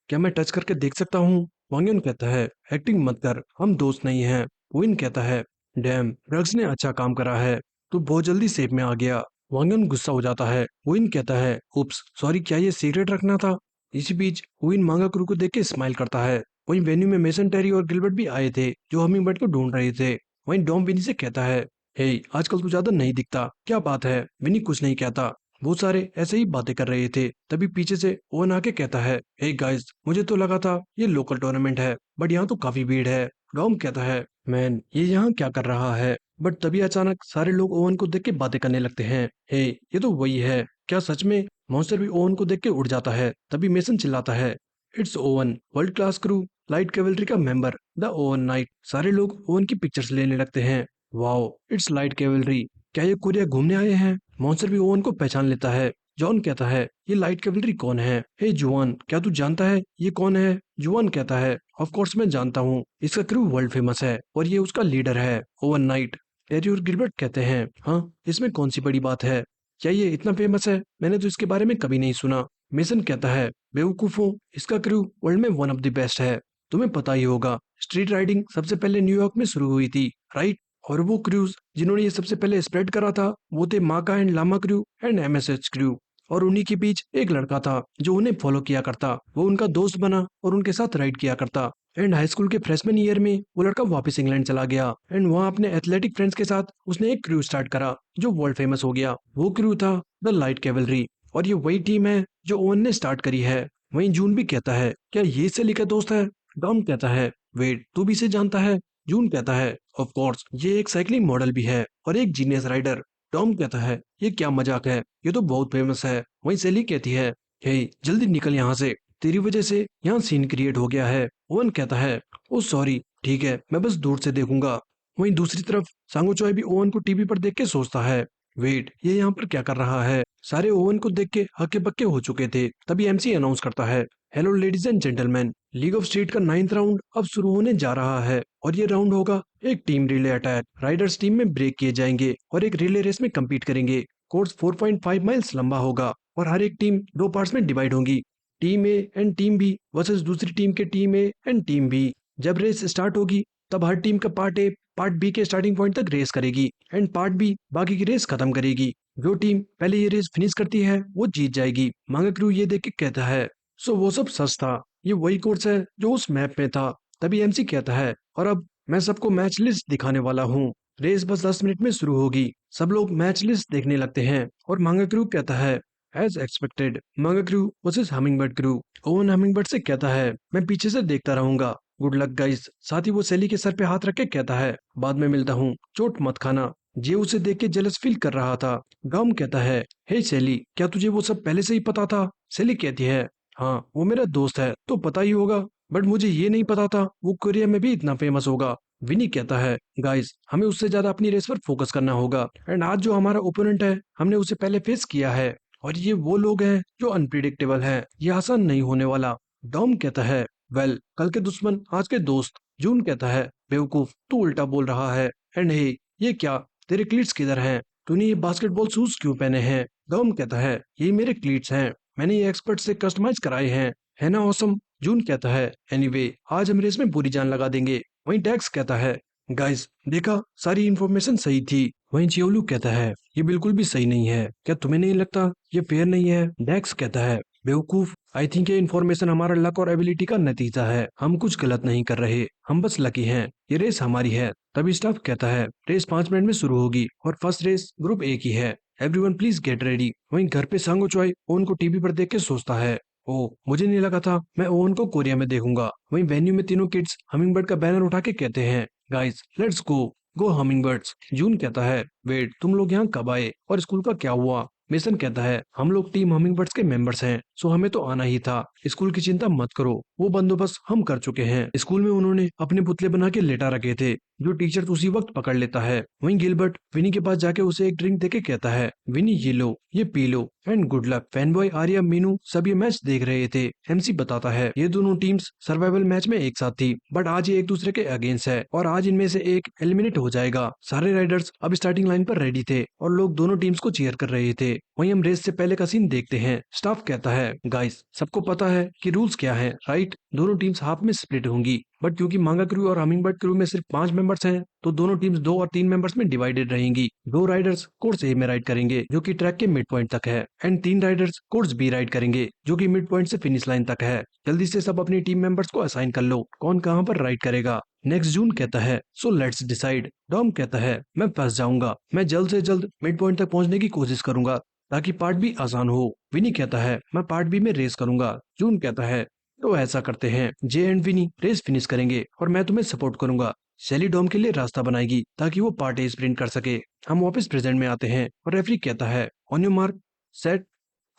क्या मैं टच करके देख सकता हूँ। वांगयोन कहता है एक्टिंग मत कर, हम दोस्त नहीं हैं। वुइन कहता है डैम ड्रग्स ने अच्छा काम करा है, तू बहुत जल्दी शेप में आ गया। वांगन गुस्सा हो जाता है। वुइन कहता है उप्स सॉरी, क्या ये सीक्रेट रखना था। इसी बीच वुइन मांगा क्रू को देख के स्माइल करता है। वहीं वेन्यू में मेसन टेरी और गिलबर्ट भी आए थे जो हमिंगबर्ड को ढूंढ रहे थे। वहीं डॉम विनी से कहता है हे आजकल तू ज्यादा नहीं दिखता, क्या बात है। विनी कुछ नहीं कहता, वो सारे ऐसे ही बातें कर रहे थे। तभी पीछे से ओवन आके कहता है हे गाइस मुझे तो लगा था ये लोकल टूर्नामेंट है बट यहाँ तो काफी भीड़ है। डॉम कहता है मैन ये यहाँ क्या कर रहा है। बट तभी अचानक सारे लोग ओवन को देख के बातें करने लगते हैं हे ये तो वही है क्या सच में। मॉन्स्टर भी ओवन को देख के उड़ जाता है। तभी मेसन चिल्लाता है it's oven, world class crew, light cavalry का मेंबर, द ओवन नाइट। सारे लोग ओवन की पिक्चर्स लेने लगते हैं। वाओ इट्स लाइट कैवलरी, क्या ये कोरिया घूमने आए हैं। मॉन्स्टर भी ओवन को पहचान लेता है। जॉन कहता है ये लाइट कैवलरी कौन है। हे जुआन क्या तू जानता है ये कौन है। जुआन कहता है ऑफ कोर्स मैं जानता हूँ, इसका क्रू वर्ल्ड फेमस है और ये उसका लीडर है ओवन नाइट। टेरी और गिलबर्ट कहते हैं हाँ इसमें कौन सी बड़ी बात है, क्या ये इतना फेमस है, मैंने तो इसके बारे में कभी नहीं सुना। मेसन कहता है बेवकूफों, इसका क्रू वर्ल्ड में वन ऑफ द बेस्ट है, तुम्हें पता ही होगा स्ट्रीट राइडिंग सबसे पहले न्यूयॉर्क में शुरू हुई थी राइट। और वो क्रूज जिन्होंने ये सबसे पहले स्प्रेड करा था वो थे Maka and Lama crew and MSH crew. और उन्हीं के बीच एक लड़का था जो उन्हें फॉलो किया करता, वो उनका दोस्त बना और उनके साथ राइड किया करता। एंड हाई स्कूल के फ्रेशमैन ईयर में वो लड़का वापस इंग्लैंड चला गया एंड वहाँ अपने एथलेटिक फ्रेंड्स के साथ उसने एक क्रू स्टार्ट करा जो वर्ल्ड फेमस हो गया। वो क्रू था द लाइट कैवलरी और ये वही टीम है जो ओवन ने स्टार्ट करी है। वहीं जून भी कहता है क्या ये सेली का दोस्त है। डॉन कहता है वेट तू भी इसे जानता है। जून कहता है ऑफ कोर्स ये एक साइकिलिंग मॉडल भी है और एक जीनियस राइडर। टॉम कहता है ये क्या मजाक है, ये तो बहुत फेमस है। वहीं सेली कहती है हे जल्दी निकल यहाँ से, तेरी वजह से यहाँ सीन क्रिएट हो गया है। ओवन कहता है ओ सॉरी ठीक है मैं बस दूर से देखूंगा। वहीं दूसरी तरफ सांगो चॉय भी ओवन को टीवी पर देख के सोचता है वेट ये यहाँ पर क्या कर रहा है। सारे ओवन को देख के हक्के बक्के हो चुके थे। तभी एमसी अनाउंस करता है hello ladies and gentleman, league of street का 9th राउंड अब शुरू होने जा रहा है और ये राउंड होगा एक team relay attack. Riders team में ब्रेक किए जाएंगे और एक रिले रेस में कम्पीट करेंगे। कोर्स 4.5 माइल्स लंबा होगा और हर एक टीम दो पार्ट्स में डिवाइड होंगी, team A and team B versus दूसरी टीम के team A and team B. जब रेस स्टार्ट होगी तब हर टीम का पार्ट ए पार्ट बी के स्टार्टिंग पॉइंट तक रेस करेगी एंड पार्ट बी बाकी की रेस खत्म करेगी। जो टीम पहले ये रेस फिनिश करती है वो जीत जाएगी। मांगा क्रू ये देख के कहता है, सो वो सब सच था, ये वही कोर्स है जो उस मैप में था। तभी एमसी कहता है, और अब मैं सबको मैच लिस्ट दिखाने वाला हूँ। रेस बस 10 मिनट में शुरू होगी। सब लोग मैच लिस्ट देखने लगते हैं और मांगा क्रू कहता है, एज एक्सपेक्टेड मांगा crew versus hummingbird crew. Oven hummingbird से कहता है, मैं पीछे से देखता रहूंगा, गुड लक गाइस। साथ ही वो सेली के सर पे हाथ रख के कहता है, बाद में मिलता हूँ, चोट मत खाना। जे उसे देख के जेलस फील कर रहा था। डॉम कहता है, हे सेली, क्या तुझे वो सब पहले से ही पता था? सेली कहती है, हाँ वो मेरा दोस्त है तो पता ही होगा, बट मुझे ये नहीं पता था वो कोरिया में भी इतना फेमस होगा। विनी कहता है, गाइस हमें उससे ज्यादा अपनी रेस पर फोकस करना होगा एंड आज जो हमारा ओपोनेंट है हमने उसे पहले फेस किया है और ये वो लोग हैं जो अनप्रिडिक्टेबल हैं, ये आसान नहीं होने वाला। डॉम कहता है, वेल कल के दुश्मन आज के दोस्त। जून कहता है, बेवकूफ तू उल्टा बोल रहा है। एंड हे, ये क्या, तेरे क्लीट्स किधर हैं? तूने ये बास्केटबॉल शूज क्यों पहने हैं? डॉम कहता है, ये मेरे क्लीट्स हैं, मैंने ये एक्सपर्ट से कस्टमाइज कराए हैं, है ना ऑसम? जून कहता है, एनीवे आज हम रेस में पूरी जान लगा देंगे। वहीं डैक्स कहता है, गाइस देखा सारी इन्फॉर्मेशन सही थी। वहीं चियोलू कहता है, ये बिल्कुल भी सही नहीं है, क्या तुम्हें नहीं लगता ये फेयर नहीं है? डैक्स कहता है, बेवकूफ, आई थिंक ये इन्फॉर्मेशन हमारा लक और एबिलिटी का नतीजा है, हम कुछ गलत नहीं कर रहे, हम बस लकी हैं, ये रेस हमारी है। तभी स्टाफ कहता है, रेस 5 मिनट में शुरू होगी और फर्स्ट रेस ग्रुप ए की है, एवरीवन प्लीज गेट रेडी। वहीं घर पे सांगो चॉय ओन को टीवी पर देख के सोचता है, ओ मुझे नहीं लगा था मैं ओवन को कोरिया में देखूंगा। वहीं वेन्यू में तीनों किड्स हमिंगबर्ड का बैनर उठा के कहते हैं, guys let's go, go hummingbirds. जून कहता है, वेट तुम लोग यहाँ कब आए और स्कूल का क्या हुआ? मेसन कहता है, हम लोग टीम हमिंगबर्ड्स के मेंबर्स हैं, सो हमें तो आना ही था। स्कूल की चिंता मत करो, वो बंदोबस्त हम कर चुके हैं। स्कूल में उन्होंने अपने पुतले बना के लेटा रखे थे जो टीचर उसी वक्त पकड़ लेता है। वहीं गिलबर्ट विनी के पास जाके उसे एक ड्रिंक देके कहता है, विनी ये लो, ये पी लो and good luck. Fanboy Arya Meenu सब ये मैच देख रहे थे। एमसी बताता है, ये दोनों टीम्स सर्वाइवल मैच में एक साथ थी बट आज ये एक दूसरे के अगेंस्ट है और आज इनमें से एक एलिमिनेट हो जाएगा। सारे राइडर्स अब स्टार्टिंग लाइन पर रेडी थे और लोग दोनों टीम्स को चीयर कर रहे थे। वहीं हम रेस से पहले का सीन देखते हैं। स्टाफ कहता है, गाइस सबको पता है कि रूल्स क्या है राइट? दोनों टीम्स हाफ में स्प्लिट होंगी बट क्योंकि मांगा क्रू और हमिंगबर्ड क्रू में सिर्फ 5 मेंबर्स हैं तो दोनों टीम्स 2 और 3 मेंबर्स में डिवाइडेड रहेंगी। 2 राइडर्स कोर्स ए में राइड करेंगे जो कि ट्रैक के मिड पॉइंट तक है and 3 riders course B ride करेंगे जो कि मिड पॉइंट से फिनिश लाइन तक है। जल्दी से सब अपनी टीम मेंबर्स को असाइन कर लो, कौन कहाँ पर राइड करेगा। नेक्स्ट जून कहता है, सो लेट्स डिसाइड। डॉम कहता है, मैं फंस जाऊंगा, मैं जल्द से जल्द मिड पॉइंट तक पहुंचने की कोशिश करूंगा ताकि पार्ट बी आसान हो। विनी कहता है, मैं पार्ट बी में रेस करूंगा। जून कहता है, तो ऐसा करते हैं, J and Vinnie race finish करेंगे और मैं तुम्हें सपोर्ट करूंगा। सेली डॉम के लिए रास्ता बनाएगी ताकि वो पार्ट ए स्प्रिंट कर सके। हम वापस प्रेजेंट में आते हैं और रेफरी कहता है, on your mark set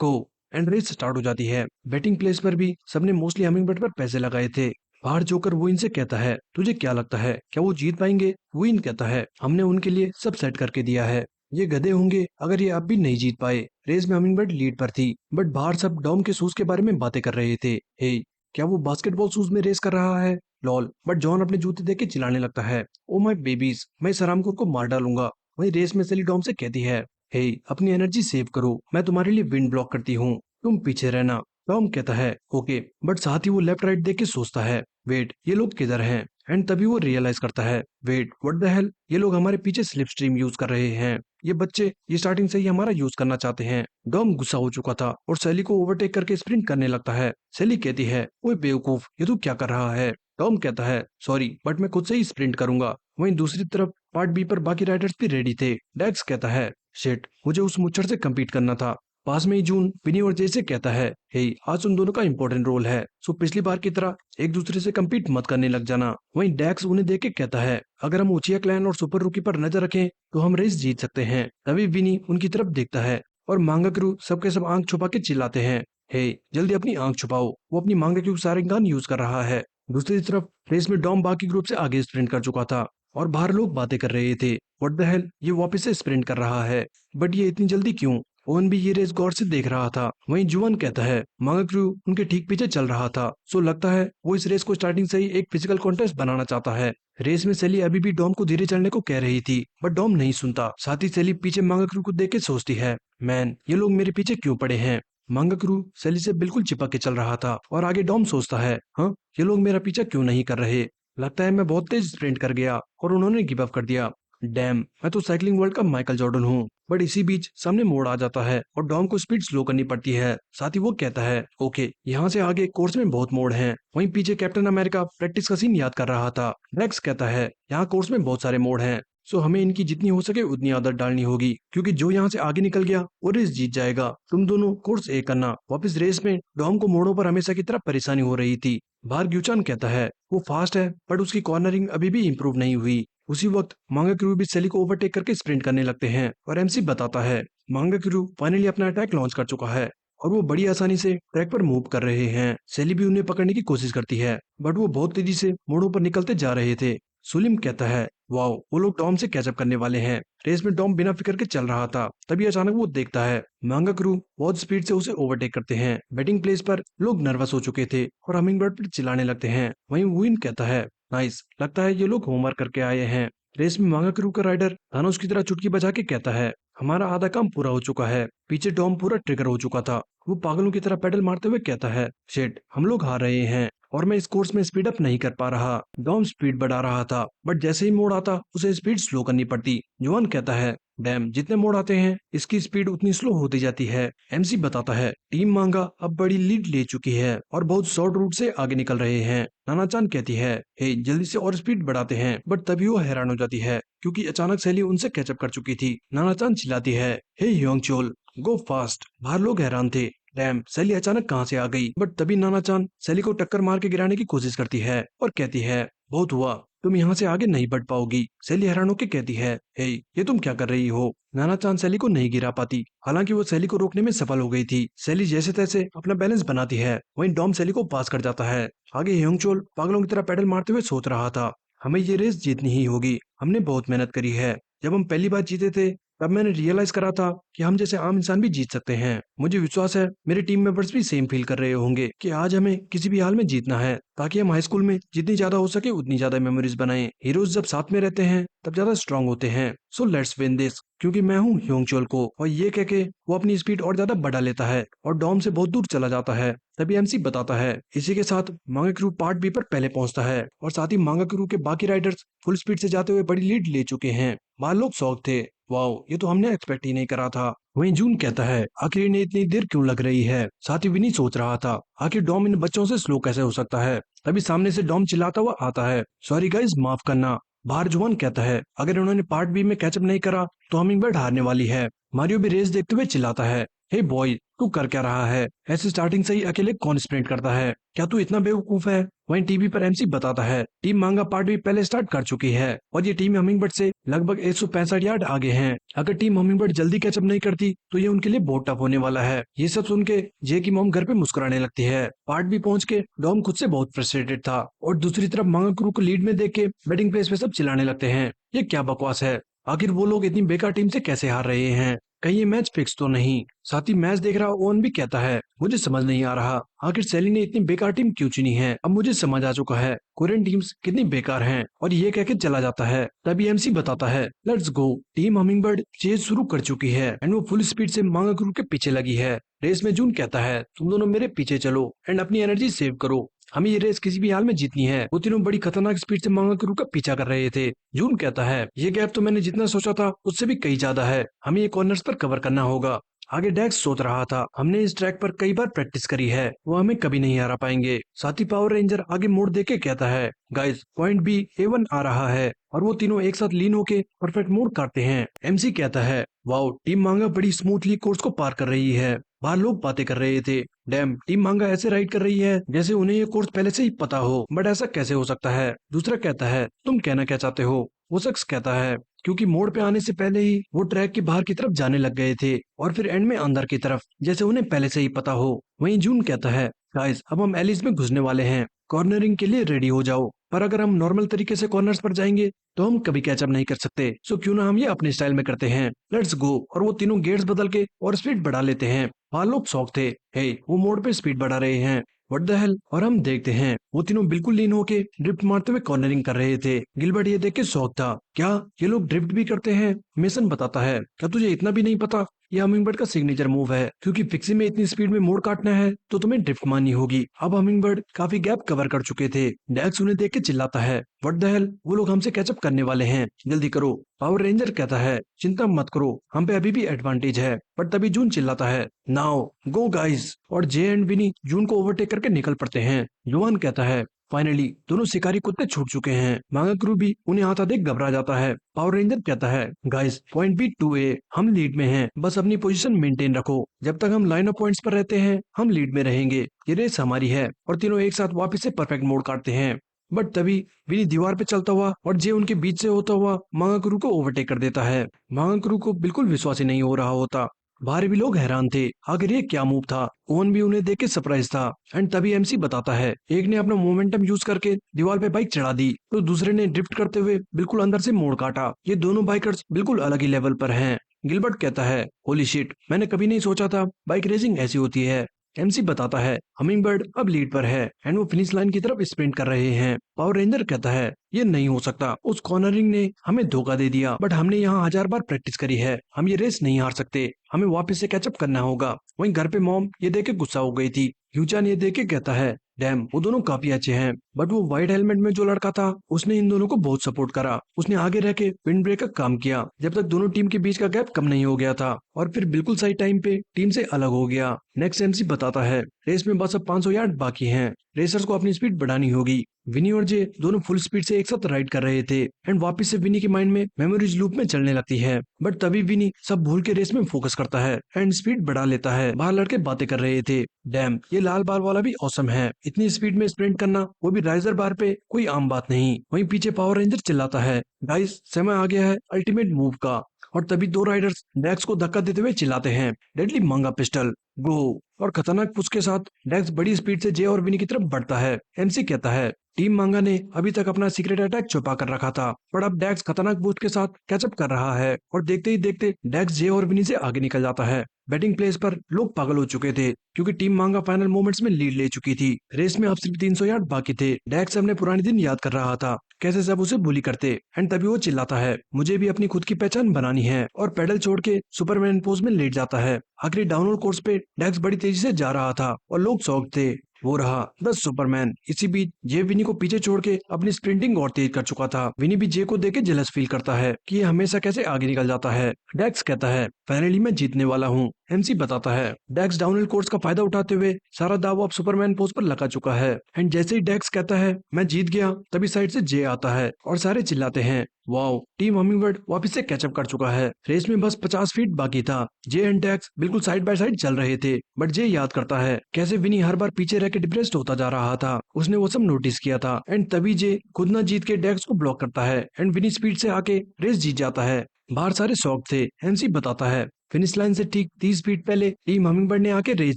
go and race start हो जाती है। बैटिंग प्लेस पर भी सबने मोस्टली हमिंगबर्ड पर पैसे लगाए थे। बाहर जोकर वुइन से कहता है, तुझे क्या लगता है क्या वो जीत पाएंगे? वुइन कहता है, हमने उनके लिए सब सेट करके दिया है, ये गधे होंगे अगर ये अब भी नहीं जीत पाए। रेस में हमिंगबर्ड लीड पर थी बट बाहर सब डॉम के शूज के बारे में बातें कर रहे थे। हे, क्या वो बास्केटबॉल शूज में रेस कर रहा है? लॉल। बट जॉन अपने जूते देख के चिल्लाने लगता है, ओ माय बेबीज, मैं इस हरामखोर को मार डालूंगा। वही रेस में सेली डॉम से कहती है, हे अपनी एनर्जी सेव करो, मैं तुम्हारे लिए विंड ब्लॉक करती हूँ, तुम पीछे रहना। टॉम कहता है, ओके, बट साथ ही वो लेफ्ट राइट देख के सोचता है, वेट ये लोग किधर हैं? एंड तभी वो रियलाइज करता है, वेट व्हाट द हेल, ये लोग हमारे पीछे स्लिप स्ट्रीम यूज कर रहे हैं, ये बच्चे ये स्टार्टिंग से ही हमारा यूज करना चाहते हैं। डॉम गुस्सा हो चुका था और सैली को ओवरटेक करके स्प्रिंट करने लगता है। सैली कहती है, ओए बेवकूफ, ये तू क्या कर रहा है? टॉम कहता है, सॉरी बट मैं खुद से ही स्प्रिंट करूंगा। वहीं दूसरी तरफ पार्ट बी पर बाकी राइडर्स भी रेडी थे। डैक्स कहता है, शिट, मुझे उस मुच्छर से कम्पीट करना था। पास में ही जून विनी और जे से कहता है, हे आज उन दोनों का इंपॉर्टेंट रोल है, सो पिछली बार की तरह एक दूसरे से कम्पीट मत करने लग जाना। वहीं डैक्स उन्हें देख के कहता है, अगर हम उचिया क्लैन और सुपर रूकी पर नजर रखें तो हम रेस जीत सकते हैं। तभी विनी उनकी तरफ देखता है और मांगा क्रू सबके सब आंख छुपा के चिल्लाते हैं, हे जल्दी अपनी आंख छुपाओ, वो अपनी मांगा क्रू सारंगान यूज कर रहा है। दूसरी तरफ रेस में डॉम बाकी ग्रुप से आगे स्प्रिंट कर चुका था और बाहर लोग बातें कर रहे थे, व्हाट द हेल, ये वापस से स्प्रिंट कर रहा है बट ये इतनी जल्दी क्यों? ओवन भी ये रेस गौर से देख रहा था। वहीं जुआन कहता है मांगा क्रू उनके ठीक पीछे चल रहा था। सो लगता है वो इस रेस को स्टार्टिंग से ही एक फिजिकल कॉन्टेस्ट बनाना चाहता है। रेस में सेली अभी भी डॉम को धीरे चलने को कह रही थी, बट डॉम नहीं सुनता। साथ ही सेली पीछे मांगा क्रू को देख के सोचती है, मैन ये लोग मेरे पीछे क्यों पड़े हैं। मांगा क्रू सेली से बिल्कुल चिपक के चल रहा था और आगे डॉम सोचता है, हाँ ये लोग मेरा पीछा क्यों नहीं कर रहे। लगता है मैं बहुत तेज स्प्रिंट कर गया और उन्होंने गिव अप कर दिया। डैम, मैं तो साइकिलिंग वर्ल्ड का माइकल जॉर्डन हूँ। बट इसी बीच सामने मोड़ आ जाता है और डॉम को स्पीड स्लो करनी पड़ती है। साथ ही वो कहता है, ओके यहाँ से आगे कोर्स में बहुत मोड़ हैं। वहीं पीछे कैप्टन अमेरिका प्रैक्टिस का सीन याद कर रहा था। ड्रैक्स कहता है यहाँ कोर्स में बहुत सारे मोड़ हैं, सो हमें इनकी जितनी हो सके उतनी आदत डालनी होगी, क्योंकि जो यहाँ से आगे निकल गया वो रेस जीत जाएगा। तुम दोनों कोर्स ए करना। वापस रेस में डॉम को मोड़ों पर हमेशा की तरह परेशानी हो रही थी। बाहर ग्यूचान कहता है वो फास्ट है बट उसकी कॉर्नरिंग अभी भी इम्प्रूव नहीं हुई। उसी वक्त मांगा क्रू भी सेली को ओवरटेक करके स्प्रिंट करने लगते हैं और एमसी बताता है मांगा क्रू फाइनली अपना अटैक लॉन्च कर चुका है और वो बड़ी आसानी से ट्रैक पर मूव कर रहे हैं। सेली भी उन्हें पकड़ने की कोशिश करती है, बट वो बहुत तेजी से मोड़ों पर निकलते जा रहे थे। सुलिम कहता है वाओ वो लोग डॉम से कैचअप करने वाले हैं। रेस में डॉम बिना फिक्र के चल रहा था, तभी अचानक वो देखता है मांगा क्रू बहुत स्पीड से उसे ओवरटेक करते हैं। बैटिंग प्लेस पर लोग नर्वस हो चुके थे और हमिंगबर्ड पर चिल्लाने लगते हैं। वहीं विन कहता है नाइस, लगता है ये लोग होमवर्क करके आए हैं। रेस में मांगा क्रू का राइडर धानुष की तरह चुटकी बजा के कहता है हमारा आधा काम पूरा हो चुका है। पीछे डॉम पूरा ट्रिगर हो चुका था। वो पागलों की तरह पेडल मारते हुए कहता है शेट हम लोग हार रहे हैं और मैं इस कोर्स में स्पीड अप नहीं कर पा रहा। डॉम स्पीड बढ़ा रहा था, बट जैसे ही मोड़ आता उसे स्पीड स्लो करनी पड़ती। जुआन कहता है डैम, जितने मोड़ आते हैं इसकी स्पीड उतनी स्लो होती जाती है। एमसी बताता है टीम मांगा अब बड़ी लीड ले चुकी है और बहुत शॉर्ट रूट से आगे निकल रहे हैं। नानाचान कहती है हे जल्दी से और स्पीड बढ़ाते हैं, बट तभी वो हैरान हो जाती है क्योंकि अचानक सैली उनसे कैचअप कर चुकी थी। नानाचान चिल्लाती है हे योंगचोल गो फास्ट। बाहर लोग हैरान थे, डैम सैली अचानक कहां से आ गई। बट तभी नानाचान सैली को टक्कर मार के गिराने की कोशिश करती है और कहती है बहुत हुआ, तुम यहाँ से आगे नहीं बढ़ पाओगी। सैली हैरान होकर कहती है हे ये तुम क्या कर रही हो। नानाचान सैली को नहीं गिरा पाती, हालांकि वो सैली को रोकने में सफल हो गई थी। सैली जैसे तैसे अपना बैलेंस बनाती है। वहीं डॉम सैली को पास कर जाता है। आगे योंगचोल पागलों की तरह पैडल मारते हुए सोच रहा था हमें ये रेस जीतनी ही होगी, हमने बहुत मेहनत करी है। जब हम पहली बार जीते थे तब मैंने रियलाइज करा था कि हम जैसे आम इंसान भी जीत सकते हैं। मुझे विश्वास है मेरे टीम मेंबर्स भी सेम फील कर रहे होंगे कि आज हमें किसी भी हाल में जीतना है, ताकि हम हाई स्कूल में जितनी ज्यादा हो सके उतनी ज्यादा मेमोरीज बनाएं। हीरोज जब साथ में रहते हैं तब ज्यादा स्ट्रांग होते हैं। सो लेट्स विन दिस, क्योंकि मैं हूँ ह्योंगचोल को। और ये कह के वो अपनी स्पीड और ज्यादा बढ़ा लेता है और डॉम से बहुत दूर चला जाता है। तभी एमसी बताता है इसी के साथ मांगा क्रू पार्ट बी पर पहले पहुंचता है और साथ ही मांगा क्रू के बाकी राइडर्स फुल स्पीड से जाते हुए बड़ी लीड ले चुके हैं। बाहर लोग शौक थे, वाओ ये तो हमने एक्सपेक्ट ही नहीं करा था। वहीं जून कहता है आखिर इन्हें इतनी देर क्यों लग रही है। साथ ही विनी सोच रहा था आखिर डॉम इन बच्चों से स्लो कैसे हो सकता है। तभी सामने से डॉम चिल्लाता हुआ आता है सॉरी गाइस माफ करना। बाहर जुआन कहता है अगर उन्होंने पार्ट बी में कैचअप नहीं करा तो हमिंगबर्ड हारने वाली है। मारियो भी रेस देखते हुए चिल्लाता है हे बॉय तू कर क्या रहा है, ऐसे स्टार्टिंग से ही अकेले कौन स्प्रिंट करता है, क्या तू इतना बेवकूफ है। वहीं टीवी पर एमसी बताता है टीम मांगा पार्ट भी पहले स्टार्ट कर चुकी है और ये टीम हमिंगबर्ड से लगभग 165 यार्ड आगे हैं। अगर टीम हमिंगबर्ड जल्दी कैचअप नहीं करती तो ये उनके लिए बहुत टफ होने वाला है। ये सब सुन के जे की मॉम घर पे मुस्कुराने लगती है। पार्ट भी पहुंच के डॉम खुद से बहुत फ्रस्ट्रेटेड था और दूसरी तरफ मांगा क्रू को लीड में देख के बैटिंग प्लेस पे सब चिल्लाने लगते हैं ये क्या बकवास है, आखिर वो लोग इतनी बेकार टीम से कैसे हार रहे हैं, कहीं ये मैच फिक्स तो नहीं। साथ ही मैच देख रहा ओवन भी कहता है मुझे समझ नहीं आ रहा आखिर सैली ने इतनी बेकार टीम क्यों चुनी है। अब मुझे समझ आ चुका है कोरियन टीम्स कितनी बेकार हैं। और ये कह के चला जाता है। तभी एमसी बताता है let's go. Team hummingbird chase शुरू कर चुकी है एंड वो फुल स्पीड से मांगा क्रू के पीछे लगी है। रेस में जून कहता है तुम दोनों मेरे पीछे चलो एंड अपनी एनर्जी सेव करो, हमें ये रेस किसी भी हाल में जीतनी है। वो तीनों बड़ी खतरनाक स्पीड से मांगा क्रू का पीछा कर रहे थे। जून कहता है ये गैप तो मैंने जितना सोचा था उससे भी कई ज्यादा है, हमें ये कॉर्नर्स पर कवर करना होगा। आगे डेक्स सोच रहा था हमने इस ट्रैक पर कई बार प्रैक्टिस करी है, वो हमें कभी नहीं हरा पाएंगे। साथ ही पावर रेंजर आगे मोड़ देके कहता है गाइस पॉइंट बी A1 आ रहा है और वो तीनों एक साथ लीन होके परफेक्ट मोड़ काटते हैं। एमसी कहता है वाओ टीम मांगा बड़ी स्मूथली कोर्स को पार कर रही है। बाहर लोग बातें कर रहे थे डैम टीम मांगा ऐसे राइड कर रही है जैसे उन्हें ये कोर्स पहले से ही पता हो, बट ऐसा कैसे हो सकता है। दूसरा कहता है तुम कहना क्या चाहते हो। वो शख्स कहता है क्योंकि मोड़ पे आने से पहले ही वो ट्रैक के बाहर की तरफ जाने लग गए थे और फिर एंड में अंदर की तरफ, जैसे उन्हें पहले से ही पता हो। वहीं जून कहता है गाइस अब हम एलिस में घुसने वाले हैं, कॉर्नरिंग के लिए रेडी हो जाओ। पर अगर हम नॉर्मल तरीके से कॉर्नर्स पर जाएंगे तो हम कभी कैचअप नहीं कर सकते। सो क्यों ना हम ये अपने स्टाइल में करते हैं, लेट्स गो। और वो तीनों गेट्स बदल के और स्पीड बढ़ा लेते हैं। वहाँ लोग शौक थे, हे वो मोड़ पे स्पीड बढ़ा रहे हैं, व्हाट द हेल। और हम देखते हैं वो तीनों बिल्कुल लीन होके ड्रिफ्ट मारते हुए कॉर्नरिंग कर रहे थे। गिलबर्ट ये देख के शौक था, क्या ये लोग ड्रिफ्ट भी करते हैं? मेसन बताता है, क्या तुझे इतना भी नहीं पता? ये हमिंगबर्ड का सिग्नेचर मूव है, क्योंकि फिक्सी में इतनी स्पीड में मोड़ काटना है तो तुम्हें ड्रिफ्ट मारनी होगी। अब हमिंगबर्ड काफी गैप कवर कर चुके थे। डैक्स उन्हें देख के चिल्लाता है, व्हाट द हेल, वो लोग हमसे कैचअप करने वाले हैं, जल्दी करो। पावर रेंजर कहता है, चिंता मत करो, हम पे अभी भी एडवांटेज है। पर तभी जून चिल्लाता है, नाउ गो गाइस। और जे एंड विनी जून को ओवरटेक करके निकल पड़ते हैं। युवान कहता है, फाइनली दोनों शिकारी कुत्ते छूट चुके हैं। मांगा क्रू भी उन्हें आता देख घबरा जाता है। पावर रेंजर कहता है, गाइस पॉइंट बी 2A, हम लीड में हैं, बस अपनी पोजीशन मेंटेन रखो। जब तक हम लाइन ऑफ पॉइंट्स पर रहते हैं हम लीड में रहेंगे, ये रेस हमारी है। और तीनों एक साथ वापस से परफेक्ट मोड़ काटते हैं। बट तभी विनी दीवार पे चलता हुआ और जे उनके बीच से होता हुआ मांगाक्रू को ओवरटेक कर देता है। मांगाक्रू को बिल्कुल विश्वास ही नहीं हो रहा होता। बाहर भी लोग हैरान थे, आखिर ये क्या मूव था। ओवन भी उन्हें देख के सरप्राइज था। एंड तभी एमसी बताता है, एक ने अपना मोमेंटम यूज करके दीवार पे बाइक चढ़ा दी, तो दूसरे ने ड्रिफ्ट करते हुए बिल्कुल अंदर से मोड़ काटा। ये दोनों बाइकर्स बिल्कुल अलग ही लेवल पर हैं। गिलबर्ट कहता है, होली शिट, मैंने कभी नहीं सोचा था बाइक रेसिंग ऐसी होती है। एमसी बताता है, हमिंगबर्ड अब लीड पर है एंड वो फिनिश लाइन की तरफ स्प्रिंट कर रहे हैं। पावर रेंजर कहता है, ये नहीं हो सकता, उस कॉर्नरिंग ने हमें धोखा दे दिया, बट हमने यहाँ 1000 बार प्रैक्टिस करी है, हम ये रेस नहीं हार सकते, हमें वापस से कैचअप करना होगा। वहीं घर पे मॉम ये देख के गुस्सा हो गई थी। ह्यूचान ये देख के कहता है, डैम वो दोनों काफी अच्छे हैं, बट वो व्हाइट हेलमेट में जो लड़का था उसने इन दोनों को बहुत सपोर्ट करा। उसने आगे रह के विंड ब्रेक का काम किया जब तक दोनों टीम के बीच का गैप कम नहीं हो गया था, और फिर बिल्कुल सही टाइम पे टीम से अलग हो गया। नेक्स्ट एमसी बताता है, रेस में बस अब 500 यार्ड बाकी हैं, रेसर्स को अपनी स्पीड बढ़ानी होगी। विनी और जे दोनों फुल स्पीड से एक साथ राइड कर रहे थे एंड वापस से विनी के माइंड में मेमोरीज लूप में चलने लगती है। बट तभी विनी सब भूल के रेस में फोकस करता है एंड स्पीड बढ़ा लेता है। बाहर लड़के बातें कर रहे थे, डैम ये लाल बाल वाला भी औसम है, इतनी स्पीड में स्प्रिंट करना वो भी राइजर बार पे कोई आम बात नहीं। वहीं पीछे पावर रेंजर चिल्लाता है, गाइस समय आ गया है अल्टीमेट मूव का। और तभी दो राइडर्स डैक्स को धक्का देते हुए चिल्लाते हैं, डेडली मांगा पिस्टल गो। और खतरनाक पुश के साथ डैक्स बड़ी स्पीड से जे और विनी की तरफ बढ़ता है। एमसी कहता है, टीम मांगा ने अभी तक अपना सीक्रेट अटैक छुपा कर रखा था, पर अब डैक्स खतरनाक बूस्ट के साथ कैचअप कर रहा है। और देखते ही देखते डैक्स जे और विनी से आगे निकल जाता है। बैटिंग प्लेस पर लोग पागल हो चुके थे, क्योंकि टीम मांगा फाइनल मोमेंट्स में लीड ले चुकी थी। रेस में अब सिर्फ 300 यार्ड बाकी थे। डैक्स अपने पुराने दिन याद कर रहा था, कैसे सब उसे बुली करते। एंड तभी वो चिल्लाता है, मुझे भी अपनी खुद की पहचान बनानी है, और पेडल छोड़ के सुपरमैन पोज में लेट जाता है। आखिरी डाउनहिल कोर्स पे डैक्स बड़ी तेजी से जा रहा था और लोग शॉक थे। वो रहा द सुपरमैन। इसी बीच जे विनी को पीछे छोड़ के अपनी स्प्रिंटिंग और तेज कर चुका था। विनी भी जे को देख के जेलस फील करता है कि ये हमेशा कैसे आगे निकल जाता है। डैक्स कहता है, फाइनली मैं जीतने वाला हूँ। एमसी बताता है, डैक्स डाउनहिल कोर्स का फायदा उठाते हुए सारा दाव अब सुपरमैन पोज पर लगा चुका है। एंड जैसे ही डैक्स कहता है मैं जीत गया, तभी साइड से जे आता है और सारे चिल्लाते हैं, वाओ, टीम हमिंगबर्ड वापस से कैचअप कर चुका है। रेस में बस 50 फीट बाकी था। जे एंड डैक्स बिल्कुल साइड बाय साइड चल रहे थे, बट जे याद करता है कैसे विनी हर बार पीछे रह के डिप्रेस्ड होता जा रहा था। उसने वो सब नोटिस किया था। एंड तभी जे खुद ना जीत के डैक्स को ब्लॉक करता है एंड विनी स्पीड से आके रेस जीत जाता है। बाहर सारे शौक थे। एमसी बताता है, फिनिश लाइन से ठीक 30 फीट पहले टीम हमिंगबर्ड ने आके रेस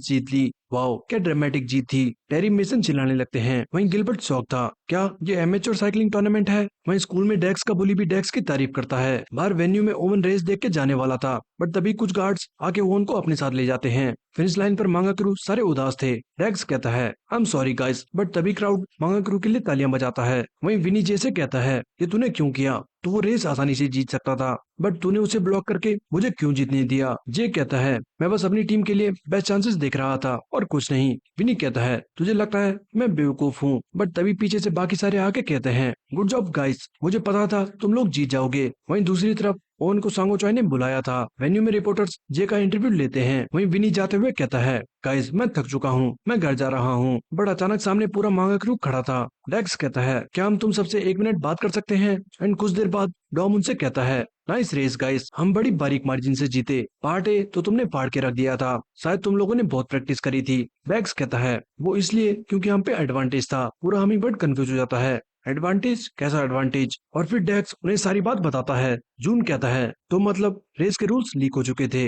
जीत ली। वाओ, क्या ड्रामेटिक जीत थी। टेरी मेसन चिल्लाने लगते हैं। वहीं गिलबर्ट शॉक था, क्या ये एमेच्योर साइकिलिंग टूर्नामेंट है? वहीं स्कूल में डैक्स का बुली भी डैक्स की तारीफ करता है। बाहर वेन्यू में ओवन रेस देख के जाने वाला था, बट तभी कुछ गार्ड्स आके ओवन को अपने साथ ले जाते हैं। फिनिश लाइन पर मांगा क्रू सारे उदास थे। डैक्स कहता है, I am sorry guys, but तभी क्राउड मांगा क्रू के लिए तालियां बजाता है। वहीं विनी जे से कहता है, ये तूने क्यों किया? तो वो रेस आसानी से जीत सकता था, बट तूने उसे ब्लॉक करके मुझे क्यों जीतने दिया? जे कहता है, मैं बस अपनी टीम के लिए बेस्ट चांसेस देख रहा था और कुछ नहीं। विनी कहता है, तुझे लगता है मैं बेवकूफ हूँ? बट तभी पीछे से बाकी सारे आके कहते हैं, गुड जॉब गाइस, मुझे पता था तुम लोग जीत जाओगे। वहीं दूसरी तरफ ओवन को सांगो चॉय ने बुलाया था। वेन्यू में रिपोर्टर्स जे का इंटरव्यू लेते हैं। वहीं विनी जाते हुए कहता है, गाइस मैं थक चुका हूँ, मैं घर जा रहा हूँ। बट अचानक सामने पूरा मांगा क्रू खड़ा था। डेक्स कहता है, क्या हम तुम सबसे 1 मिनट बात कर सकते हैं? एंड कुछ देर बाद डॉम उनसे कहता है, नाइस रेस गाइस, हम बड़ी बारीक मार्जिन से जीते। पार्ट ए तो तुमने फाड़ के रख दिया था, शायद तुम लोगों ने बहुत प्रैक्टिस करी थी। डेक्स कहता है, वो इसलिए क्योंकि हम पे एडवांटेज था। पूरा हमिंगबर्ड कंफ्यूज हो जाता है, एडवांटेज? कैसा एडवांटेज? और फिर डेक्स उन्हें सारी बात बताता है। जून कहता है, तो मतलब रेस के रूल्स लीक हो चुके थे।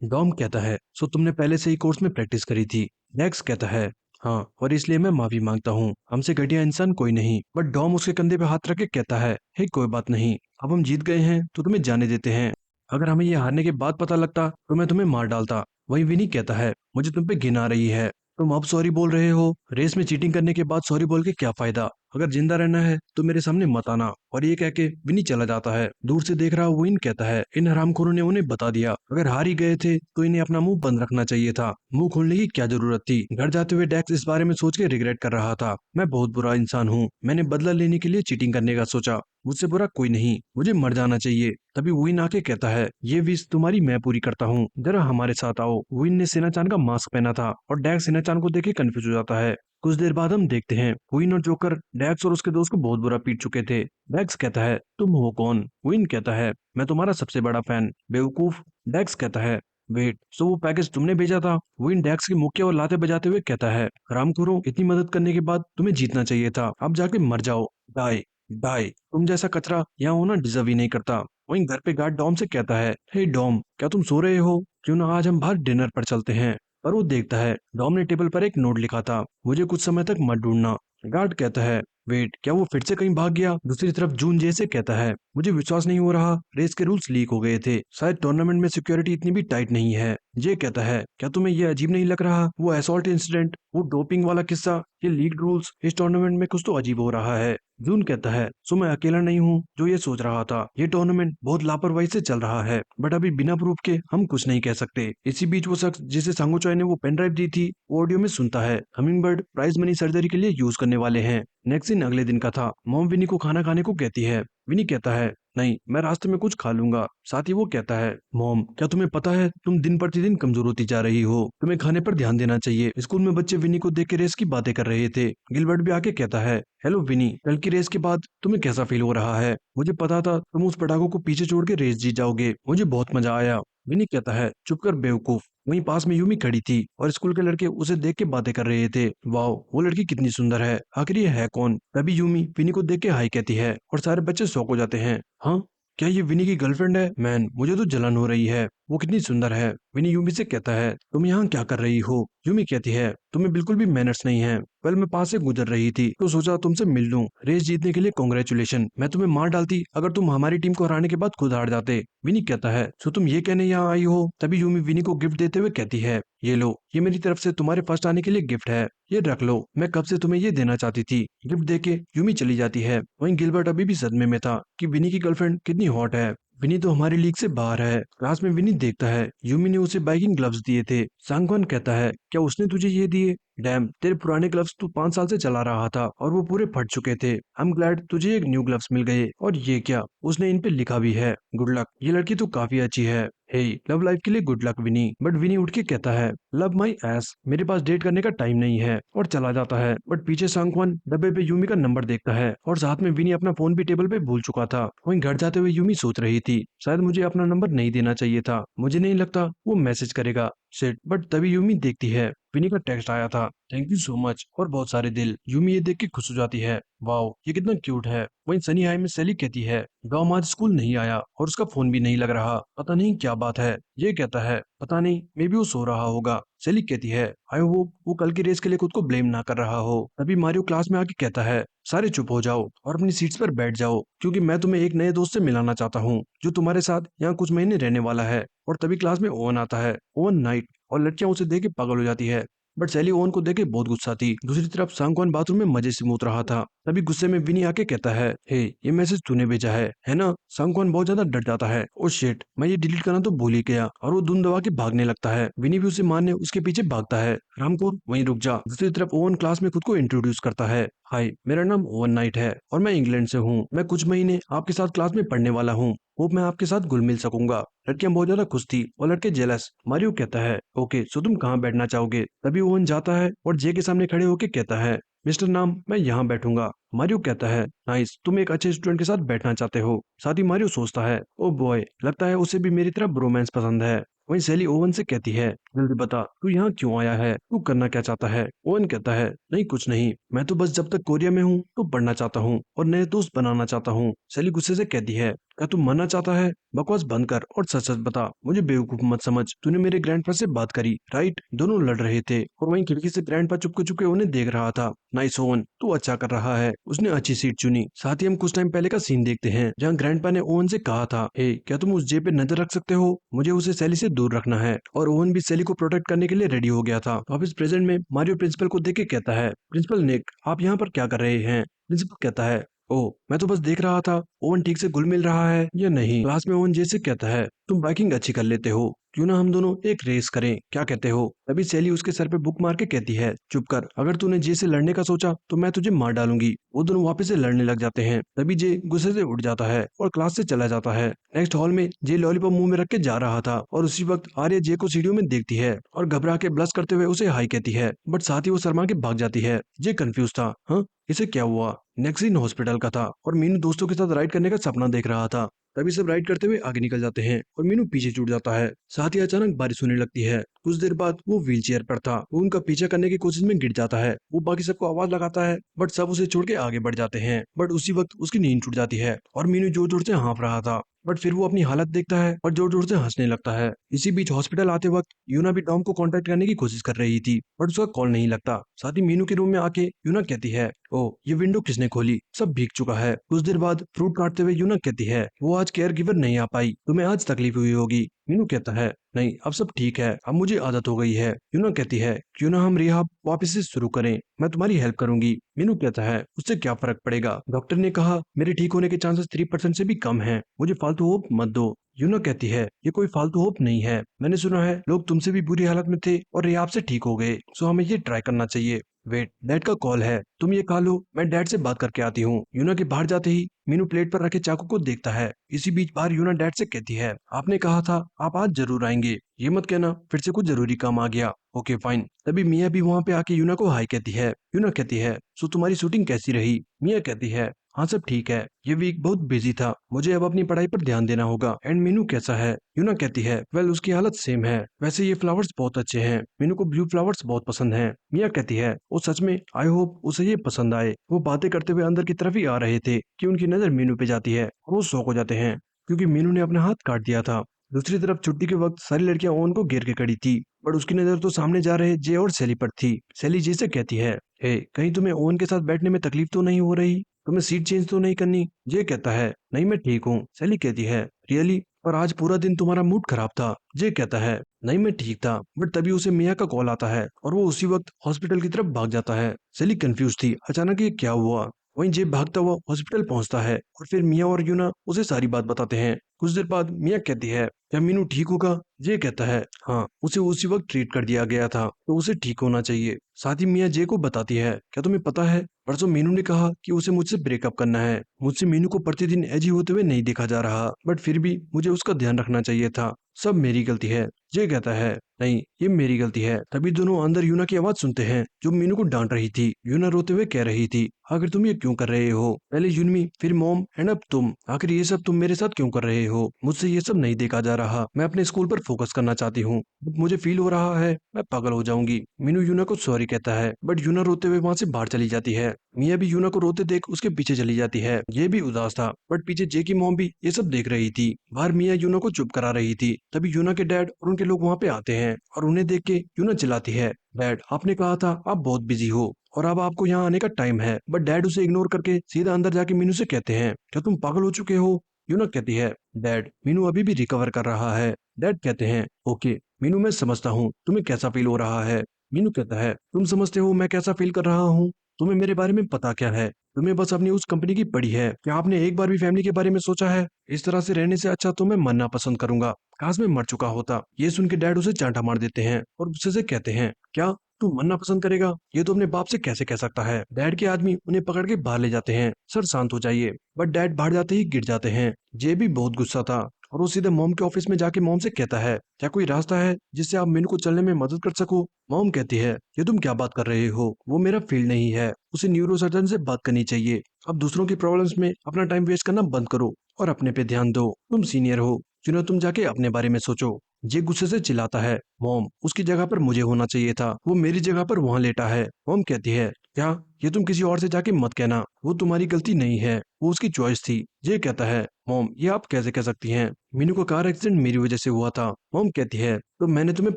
डॉम कहता है, सो तुमने पहले से ही कोर्स में प्रैक्टिस करी थी। डेक्स कहता है, हाँ, और इसलिए मैं माफी मांगता हूँ। हमसे घटिया इंसान कोई नहीं। बट डॉम उसके कंधे पे हाथ रख के कहता है, हे कोई बात नहीं, अब हम जीत गए हैं तो तुम्हें जाने देते हैं। अगर हमें ये हारने के बाद पता लगता तो मैं तुम्हें मार डालता। वही विनी कहता है, मुझे तुम पे घिन आ रही है। तुम अब सॉरी बोल रहे हो? रेस में चीटिंग करने के बाद सॉरी बोल के क्या फायदा? अगर जिंदा रहना है तो मेरे सामने मत आना। और ये कह के विनी चला जाता है। दूर से देख रहा विन कहता है, इन हरामखोरों ने उन्हें बता दिया। अगर हार ही गए थे तो इन्हें अपना मुंह बंद रखना चाहिए था। मुंह खोलने की क्या जरूरत थी? घर जाते हुए डैक्स इस बारे में सोच के रिग्रेट कर रहा था। मैं बहुत बुरा इंसान हूँ। मैंने बदला लेने के लिए चीटिंग करने का सोचा। मुझसे बुरा कोई नहीं, मुझे मर जाना चाहिए। तभी विन आके कहता है, ये विश तुम्हारी मैं पूरी करता हूँ, जरा हमारे साथ आओ। विन ने सेनाचान का मास्क पहना था और डैक्स सेनाचान को देख के कंफ्यूज हो जाता है। कुछ देर बाद हम देखते हैं विन और जोकर डैक्स और उसके दोस्त को बहुत बुरा पीट चुके थे। डैक्स कहता है, तुम हो कौन? विन कहता है, मैं तुम्हारा सबसे बड़ा फैन बेवकूफ। डैक्स कहता है, वेट, सो वो पैकेज तुमने भेजा था? विन डैक्स की मुक्के और लाते बजाते हुए कहता है, रामखोरो, इतनी मदद करने के बाद तुम्हें जीतना चाहिए था। अब जाके मर जाओ। डाई, डाई, तुम जैसा कचरा यहाँ होना डिजर्व ही नहीं करता। वहीं घर पे गार्ड डॉम से कहता है, हे डॉम, क्या तुम सो रहे हो? क्यों ना आज हम बाहर डिनर पर चलते हैं? पर वो देखता है डॉम ने टेबल पर एक नोट लिखा था, मुझे कुछ समय तक मत ढूंढना। गार्ड कहता है, वेट, क्या वो फिर से कहीं भाग गया? दूसरी तरफ जून जैसे कहता है, मुझे विश्वास नहीं हो रहा, रेस के रूल्स लीक हो गए थे, शायद टूर्नामेंट में सिक्योरिटी इतनी भी टाइट नहीं है। जे कहता है, क्या तुम्हें ये अजीब नहीं लग रहा? वो असॉल्ट इंसिडेंट, वो डोपिंग वाला किस्सा, ये लीग रूल्स, इस टूर्नामेंट में कुछ तो अजीब हो रहा है। जून कहता है, सो मैं अकेला नहीं हूँ जो ये सोच रहा था। ये टूर्नामेंट बहुत लापरवाही से चल रहा है, बट अभी बिना प्रूफ के हम कुछ नहीं कह सकते। इसी बीच वो शख्स जिसे सांगोचॉय ने वो पेन ड्राइव दी थी, वो ऑडियो में सुनता है, हमिंगबर्ड प्राइज मनी सर्जरी के लिए यूज करने वाले हैं। नेक्स्ट दिन अगले दिन का था। मॉम विनी को खाना खाने को कहती है। विनी कहता है, नहीं, मैं रास्ते में कुछ खा लूंगा। साथ ही वो कहता है, मॉम, क्या तुम्हें पता है तुम दिन प्रतिदिन कमजोर होती जा रही हो, तुम्हें खाने पर ध्यान देना चाहिए। स्कूल में बच्चे विनी को देख के रेस की बातें कर रहे थे। गिलबर्ट भी आके कहता है, हेलो विनी, कल की रेस के बाद तुम्हें कैसा फील हो रहा है? मुझे पता था तुम उस पटाखों को पीछे छोड़ के रेस जीत जाओगे, मुझे बहुत मजा आया। विनी कहता है, चुप कर बेवकूफ। वहीं पास में यूमी खड़ी थी और स्कूल के लड़के उसे देख के बातें कर रहे थे। वाओ, वो लड़की कितनी सुंदर है, आखिर ये है कौन? तभी यूमी विनी को देख के हाई कहती है और सारे बच्चे शॉक हो जाते हैं। हाँ, क्या ये विनी की गर्लफ्रेंड है? मैन, मुझे तो जलन हो रही है, वो कितनी सुंदर है। विनी यूमी से कहता है, तुम यहाँ क्या कर रही हो? यूमी कहती है, तुम्हें बिल्कुल भी मैनर्स नहीं है। कल मैं पास से गुजर रही थी तो सोचा तुमसे मिल लूं। रेस जीतने के लिए कॉन्ग्रेचुलेशन। मैं तुम्हें मार डालती अगर तुम हमारी टीम को हराने के बाद खुद हार जाते। विनी कहता है, सो तुम ये कहने यहाँ आई हो? तभी यूमी विनी को गिफ्ट देते हुए कहती है, ये लो, ये मेरी तरफ से तुम्हारे फर्स्ट आने के लिए गिफ्ट है, ये रख लो, मैं कब से तुम्हें ये देना चाहती थी। गिफ्ट देके यूमी चली जाती है। वहीं गिलबर्ट अभी भी सदमे में था कि विनी की गर्लफ्रेंड कितनी हॉट है। विनी तो हमारी लीग से बाहर है। क्लास में विनी देखता है यूमी ने उसे बाइकिंग ग्लव्स दिए थे। सांगवान कहता है, क्या उसने तुझे ये दिए? डैम, तेरे पुराने ग्लव्स तू 5 साल से चला रहा था और वो पूरे फट चुके थे। आई एम ग्लैड तुझे एक न्यू ग्लव्स मिल गए। और ये क्या? उसने इन पे लिखा भी है, गुड लक। ये लड़की तो काफी अच्छी है। हे, लव लाइफ के लिए गुड लक विनी। बट विनी उठ के कहता है, लव माई एस, मेरे पास डेट करने का टाइम नहीं है, और चला जाता है। बट पीछे सांगवान डब्बे पे यूमी का नंबर देखता है और साथ में विनी अपना फोन भी टेबल पे भूल चुका था। वहीं घर जाते हुए यूमी सोच रही थी, शायद मुझे अपना नंबर नहीं देना चाहिए था, मुझे नहीं लगता वो मैसेज करेगा। शिट, बट तभी यूमी देखती है विनी का टेक्स्ट आया था, थैंक यू सो मच, और बहुत सारे दिल। यूमी ये देख के खुश हो जाती है, वाओ, ये कितना क्यूट है। वहीं सनी हाई में सेली कहती है, डॉम आज स्कूल नहीं आया और उसका फोन भी नहीं लग रहा, पता नहीं क्या बात है। ये कहता है, पता नहीं, मे बी वो सो रहा होगा। सेली कहती है, आई होप वो कल की रेस के लिए खुद को ब्लेम ना कर रहा हो। तभी मारियो क्लास में आके कहता है, सारे चुप हो जाओ और अपनी सीट्स पर बैठ जाओ, क्योंकि मैं तुम्हें एक नए दोस्त से मिलाना चाहता हूँ जो तुम्हारे साथ यहाँ कुछ महीने रहने वाला है। और तभी क्लास में ओवन आता है, ओवन नाइट, और लड़कियां उसे देख के पागल हो जाती है। बट सैली ओवन को देख के बहुत गुस्सा थी। दूसरी तरफ सांगवान बाथरूम में मजे से मूत रहा था। तभी गुस्से में विनी आके कहता है, हे, ये मैसेज तूने भेजा है ना? सांगवान बहुत ज्यादा डर जाता है, ओ शिट, मैं ये डिलीट करना तो भूल ही गया, और वो धुन दबा के भागने लगता है। विनी भी उसे मारने उसके पीछे भागता है। रामपुर, वहीं रुक जा। दूसरी तरफ ओवन क्लास में खुद को इंट्रोड्यूस करता है, हाय, मेरा नाम ओवन नाइट है और मैं इंग्लैंड से हूँ। मैं कुछ महीने आपके साथ क्लास में पढ़ने वाला हूँ, होप मैं आपके साथ घुल मिल सकूंगा। लड़कियां बहुत ज्यादा खुश थी और लड़के जेलस। मारियो कहता है, ओके, सो तुम कहाँ बैठना चाहोगे? तभी ओवन जाता है और जे के सामने खड़े होके कहता है, मिस्टर नाम, मैं यहाँ बैठूंगा। मारियो कहता है, नाइस, तुम एक अच्छे स्टूडेंट के साथ बैठना चाहते हो। साथ ही मारियो सोचता है, ओ बॉय, लगता है उसे भी मेरी तरह रोमांस पसंद है। वहीं सैली ओवन से कहती है, जल्दी बता, तू यहाँ क्यों आया है? तू करना क्या चाहता है? ओवन कहता है, नहीं कुछ नहीं, मैं तो बस जब तक कोरिया में हूँ तो पढ़ना चाहता हूँ और नए दोस्त बनाना चाहता हूँ। सैली गुस्से से कहती है, क्या तू मरना चाहता है? बकवास बंद कर और सच सच बता, मुझे बेवकूफ मत समझ। तूने मेरे ग्रैंडपा से बात करी, राइट? दोनों लड़ रहे थे और वहीं खिड़की से ग्रैंडपा चुपके चुपके उन्हें देख रहा था। नाइस ओवन, तू अच्छा कर रहा है। उसने अच्छी सीट चुनी। साथ ही हम कुछ टाइम पहले का सीन देखते हैं जहाँ ग्रैंडपा ने ओवन से कहा था, हे क्या तुम उस जे पे नजर रख सकते हो? मुझे उसे सैली से दूर रखना है। और ओवन भी सैली को प्रोटेक्ट करने के लिए रेडी हो गया था। ऑफिस प्रेजेंट में मारियो प्रिंसिपल को देख के कहता है, प्रिंसिपल निक, आप यहाँ पर क्या कर रहे हैं? प्रिंसिपल कहता है, ओह मैं तो बस देख रहा था ओवन ठीक से घुल मिल रहा है या नहीं। क्लास में ओवन जैसे कहता है, तुम बाइकिंग अच्छी कर लेते हो, क्यों ना हम दोनों एक रेस करें, क्या कहते हो? तभी सैली उसके सर पे बुक मार के कहती है, चुप कर, अगर तूने जे से लड़ने का सोचा तो मैं तुझे मार डालूंगी। वो दोनों वापस से लड़ने लग जाते हैं। तभी जे गुस्से से उठ जाता है और क्लास से चला जाता है। नेक्स्ट हॉल में जे लॉलीपॉप मुंह में रख के जा रहा था और उसी वक्त आर्या जे को सीढ़ियों में देखती है और घबरा के ब्लश करते हुए उसे हाई कहती है, बट साथ ही वो शर्मा के भाग जाती है। जे कंफ्यूज था, हाँ इसे क्या हुआ? नेक्स्ट सीन हॉस्पिटल का था और मीनू दोस्तों के साथ राइड करने का सपना देख रहा था। तभी सब राइड करते हुए आगे निकल जाते हैं और मीनू पीछे छूट जाता है। साथ ही अचानक बारिश होने लगती है। कुछ देर बाद वो व्हील चेयर पर था। वो उनका पीछा करने की कोशिश में गिर जाता है। वो बाकी सबको आवाज लगाता है बट सब उसे छोड़ के आगे बढ़ जाते हैं। बट उसी वक्त उसकी नींद टूट जाती है और मीनू जोर जोर से हाँफ रहा था। बट फिर वो अपनी हालत देखता है और जोर जोर से हंसने लगता है। इसी बीच हॉस्पिटल आते वक्त यूना भी टॉम को कांटेक्ट करने की कोशिश कर रही थी बट उसका कॉल नहीं लगता। साथ ही मीनू के रूम में आके यूना कहती है, ओ ये विंडो किसने खोली? सब भीग चुका है। कुछ देर बाद फ्रूट काटते हुए यूना कहती है, वो आज केयर गिवर नहीं आ पाई, तुम्हें आज तकलीफ हुई होगी। मीनू कहता है, नहीं अब सब ठीक है, अब मुझे आदत हो गई है। यूना कहती है, क्यों ना हम रिहाब वापस से शुरू करें, मैं तुम्हारी हेल्प करूंगी। मीनू कहता है, उससे क्या फर्क पड़ेगा? डॉक्टर ने कहा मेरे ठीक होने के चांसेस 3% से भी कम हैं। मुझे फालतू होप मत दो। यूना कहती है, ये कोई फालतू होप नहीं है, मैंने सुना है लोग तुमसे भी बुरी हालत में थे और रिहाब से ठीक हो गए, सो हमें ये ट्राई करना चाहिए। वेट, डैड का कॉल है, तुम ये खा लो, मैं डैड से बात करके आती हूँ। यूना के बाहर जाते ही मीनू प्लेट पर रखे चाकू को देखता है। इसी बीच बाहर यूना डैड से कहती है, आपने कहा था आप आज जरूर आएंगे, ये मत कहना फिर से कुछ जरूरी काम आ गया। Okay fine. तभी मिया भी वहाँ पे आके यूना को हाई कहती है। यूना कहती है, सो तुम्हारी शूटिंग कैसी रही? मिया कहती है, हाँ सब ठीक है, ये वीक बहुत बिजी था, मुझे अब अपनी पढ़ाई पर ध्यान देना होगा। एंड मीनू कैसा है? यूना कहती है, वेल उसकी हालत सेम है, वैसे ये फ्लावर्स बहुत अच्छे हैं, मीनू को ब्लू फ्लावर्स बहुत पसंद हैं। मिया कहती है, वो सच में, आई होप उसे ये पसंद आए। वो बातें करते हुए अंदर की तरफ ही आ रहे थे कि उनकी नजर मीनू पे जाती है और वो शॉक हो जाते हैं क्योंकि मीनू ने अपना हाथ काट दिया था। दूसरी तरफ छुट्टी के वक्त सारी लड़कियां ओवन को घेर के खड़ी थी बट उसकी नजर तो सामने जा रहे जे और सैली पर थी। सैली जे से कहती है, हे कहीं तुम्हें ओवन के साथ बैठने में तकलीफ तो नहीं हो रही? तुम्हें सीट चेंज तो नहीं करनी? जे कहता है, नहीं मैं ठीक हूँ। सैली कहती है, रियली? पर आज पूरा दिन तुम्हारा मूड खराब था। जे कहता है, नहीं मैं ठीक था। बट तभी उसे मिया का कॉल आता है और वो उसी वक्त हॉस्पिटल की तरफ भाग जाता है। सैली कंफ्यूज थी, अचानक ये क्या हुआ? वहीं जे भागता हुआ हॉस्पिटल पहुंचता है और फिर मिया और यूना उसे सारी बात बताते हैं। कुछ देर बाद मिया कहती है, क्या मीनू ठीक होगा? जे कहता है, हाँ उसे उसी वक्त ट्रीट कर दिया गया था तो उसे ठीक होना चाहिए। साथ ही मिया जे को बताती है, क्या तुम्हें पता है परसों मीनू ने कहा कि उसे मुझसे ब्रेकअप करना है। मुझसे मीनू को प्रतिदिन एजी होते हुए नहीं देखा जा रहा बट फिर भी मुझे उसका ध्यान रखना चाहिए था, सब मेरी गलती है। जे कहता है, नहीं ये मेरी गलती है। तभी दोनों अंदर यूना की आवाज सुनते हैं जो मीनू को डांट रही थी। यूना रोते हुए कह रही थी, आखिर तुम ये क्यों कर रहे हो? पहले यूनमी, फिर मॉम एंड अब तुम, आखिर ये सब तुम मेरे साथ क्यों कर रहे हो? मुझसे ये सब नहीं देखा जा रहा, मैं अपने स्कूल पर फोकस करना चाहती हूँ। मुझे फील हो रहा है मैं पागल हो जाऊंगी। मीनू यूना को सॉरी कहता है बट यूना रोते हुए वहाँ से बाहर चली जाती है। मिया भी यूना को रोते देख उसके पीछे चली जाती है। ये भी उदास था बट पीछे जे की मॉम भी ये सब देख रही थी। बाहर मिया यूना को चुप करा रही थी। तभी यूना के डैड और उनके लोग वहाँ पे आते हैं और उन्हें देख के यूना चिल्लाती है, डैड आपने कहा था आप बहुत बिजी हो और अब आपको यहाँ आने का टाइम है। बट डैड उसे इग्नोर करके सीधा अंदर जाके मीनू से कहते हैं, क्या तुम पागल हो चुके हो? यूना कहती है, डैड मीनू अभी भी रिकवर कर रहा है। डैड कहते हैं, ओके मीनू मैं समझता हूँ तुम्हें कैसा फील हो रहा है। मीनू कहता है, तुम समझते हो मैं कैसा फील कर रहा हूँ? तुम्हें मेरे बारे में पता क्या है? तुम्हें बस अपनी उस कंपनी की पड़ी है। क्या आपने एक बार भी फैमिली के बारे में सोचा है? इस तरह से रहने से अच्छा तो मैं मरना पसंद करूंगा, काश मैं मर चुका होता। ये सुन के डैड उसे चांटा मार देते हैं और गुस्से से कहते हैं, क्या तू मरना पसंद करेगा? ये तो अपने बाप से कैसे कह सकता है? डैड के आदमी उन्हें पकड़ के बाहर ले जाते हैं, सर शांत हो जाइए। बट डैड बाहर जाते ही गिर जाते हैं। जे भी बहुत गुस्सा था और वो सीधे मॉम के ऑफिस में जाके मॉम से कहता है, क्या कोई रास्ता है जिससे आप मीनू को चलने में मदद कर सको? मॉम कहती है, ये तुम क्या बात कर रहे हो? वो मेरा फील्ड नहीं है, उसे न्यूरो सर्जन से बात करनी चाहिए। अब दूसरों की प्रॉब्लम्स में अपना टाइम वेस्ट करना बंद करो और अपने पे ध्यान दो। तुम सीनियर हो, चुनो तुम जाके अपने बारे में सोचो। ये गुस्से से चिल्लाता है, मॉम उसकी जगह पर मुझे होना चाहिए था, वो मेरी जगह पर वहाँ लेटा है। मॉम कहती है, क्या ये तुम किसी और से जाके मत कहना, वो तुम्हारी गलती नहीं है, वो उसकी चॉइस थी। ये कहता है, मॉम ये आप कैसे कह सकती हैं? मीनू का कार एक्सीडेंट मेरी वजह से हुआ था। मॉम कहती है, तो मैंने तुम्हें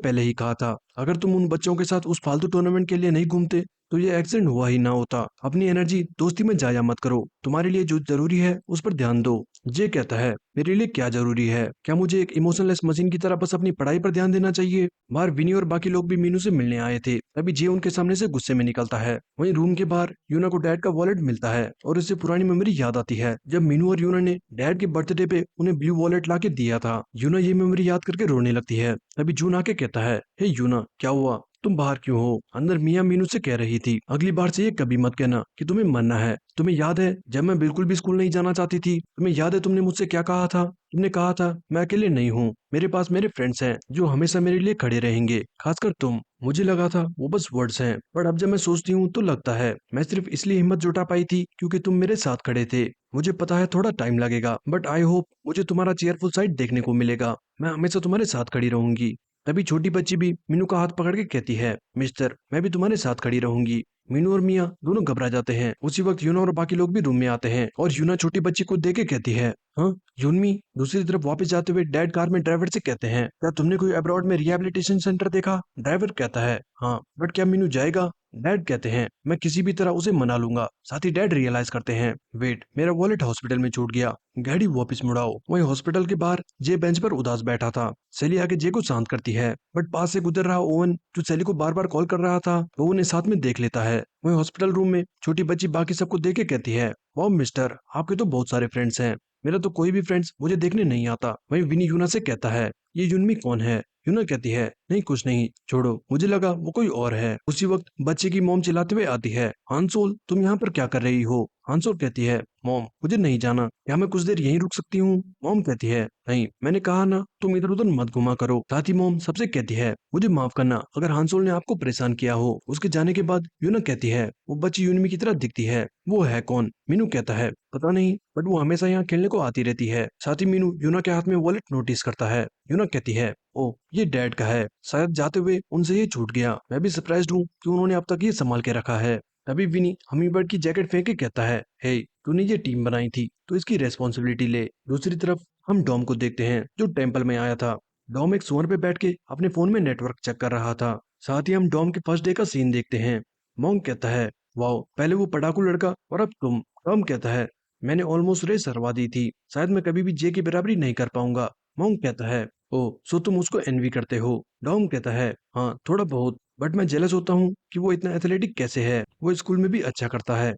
पहले ही कहा था, अगर तुम उन बच्चों के साथ उस फालतू टूर्नामेंट के लिए नहीं घूमते तो ये एक्सीडेंट हुआ ही ना होता। अपनी एनर्जी दोस्ती में जाया मत करो, तुम्हारे लिए जो जरूरी है उस पर ध्यान दो। जे कहता है, मेरे लिए क्या जरूरी है? क्या मुझे एक इमोशनलेस मशीन की तरह बस अपनी पढ़ाई पर ध्यान देना चाहिए? बाहर विनी और बाकी लोग भी मीनू से मिलने आए थे, तभी जे उनके सामने से गुस्से में निकलता है। वहीं रूम के बाहर यूना को डैड का वॉलेट मिलता है और उससे पुरानी मेमोरी याद आती है, जब मीनू और यूना ने डैड के बर्थडे पे उन्हें ब्लू वॉलेट ला के दिया था। यूना ये मेमोरी याद करके रोने लगती है, तभी जून आके कहता है, हे यूना क्या हुआ, तुम बाहर क्यों हो? अंदर मियाँ मीनू से कह रही थी, अगली बार से ये कभी मत कहना कि तुम्हें मरना है। तुम्हें याद है जब मैं बिल्कुल भी स्कूल नहीं जाना चाहती थी, तुम्हें याद है तुमने मुझसे क्या कहा था? तुमने कहा था मैं अकेले नहीं हूँ, मेरे पास मेरे फ्रेंड्स हैं जो हमेशा मेरे लिए खड़े रहेंगे, खासकर तुम। मुझे लगा था वो बस वर्ड्स हैं, पर अब जब मैं सोचती हूँ तो लगता है मैं सिर्फ इसलिए हिम्मत जुटा पाई थी क्योंकि तुम मेरे साथ खड़े थे। मुझे पता है थोड़ा टाइम लगेगा, बट आई होप मुझे तुम्हारा चेयरफुल साइड देखने को मिलेगा। मैं हमेशा तुम्हारे साथ खड़ी रहूंगी। तभी छोटी बच्ची भी मीनू का हाथ पकड़ के कहती है, मिस्टर मैं भी तुम्हारे साथ खड़ी रहूंगी। मीनू और मिया दोनों घबरा जाते हैं। उसी वक्त यूना और बाकी लोग भी रूम में आते हैं और यूना छोटी बच्ची को देख के कहती है, हाँ यूनमी। दूसरी तरफ वापस जाते हुए डैड कार में ड्राइवर से कहते हैं, क्या तुमने कोई अब्रॉड में रिहैबिलिटेशन सेंटर देखा? ड्राइवर कहता है, हाँ बट क्या मीनू जाएगा? डैड कहते हैं, मैं किसी भी तरह उसे मना लूंगा। साथ ही डैड रियलाइज करते हैं, वेट मेरा वॉलेट हॉस्पिटल में छूट गया, गाड़ी वापस मुड़ाओ। वहीं हॉस्पिटल के बाहर जे बेंच पर उदास बैठा था। सेली आके जे को शांत करती है, बट पास से गुजर रहा ओवन जो सेली को बार बार कॉल कर रहा था वो उन्हें साथ में देख लेता है। वहीं हॉस्पिटल रूम में छोटी बच्ची बाकी सबको देख के कहती है, वाह मिस्टर आपके तो बहुत सारे फ्रेंड्स हैं, मेरा तो कोई भी फ्रेंड्स मुझे देखने नहीं आता। वहीं विनी यूना से कहता है, ये यूनमी कौन है? यूना कहती है, नहीं कुछ नहीं, छोड़ो, मुझे लगा वो कोई और है। उसी वक्त बच्चे की मॉम चिल्लाते हुए आती है, हांसोल तुम यहाँ पर क्या कर रही हो? हांसोल कहती है, मॉम मुझे नहीं जाना, क्या मैं कुछ देर यहीं रुक सकती हूँ? मॉम कहती है, नहीं मैंने कहा ना तुम इधर उधर मत घुमा करो। साथ ही मॉम सबसे कहती है, मुझे माफ करना अगर हांसोल ने आपको परेशान किया हो। उसके जाने के बाद यूना कहती है, वो बच्ची यूनिमी की तरह दिखती है, वो है कौन? मीनू कहता है, पता नहीं, बट वो हमेशा यहाँ खेलने को आती रहती है। साथ ही मीनू यूना के हाथ में वॉलेट नोटिस करता है। यूना कहती है, ओ ये डैड का है, शायद जाते हुए उनसे ये छूट गया। मैं भी सरप्राइज्ड हूँ कि उन्होंने अब तक ये संभाल के रखा है। तभी विनी हमीबर्ड की जैकेट फेंक के कहता है, हे तूने ये टीम बनाई थी तो इसकी रेस्पॉन्सिबिलिटी ले। दूसरी तरफ हम डॉम को देखते हैं जो टेंपल में आया था। डॉम एक सोर पे बैठ के अपने फोन में नेटवर्क चेक कर रहा था। साथ ही हम डॉम के फर्स्ट डे का सीन देखते हैं। मॉन्ग कहता है, वाओ पहले वो पढ़ाकू लड़का और अब तुम। टॉम कहता है, मैंने ऑलमोस्ट रेस हरवा दी थी, शायद मैं कभी भी जे की बराबरी नहीं कर पाऊंगा। मॉन्ग कहता है, ओ सो तुम उसको एनवी करते हो? डॉम कहता है, हाँ थोड़ा बहुत, बट मैं जेलस होता हूँ कि वो इतना एथलेटिक कैसे है, वो स्कूल में भी अच्छा करता है।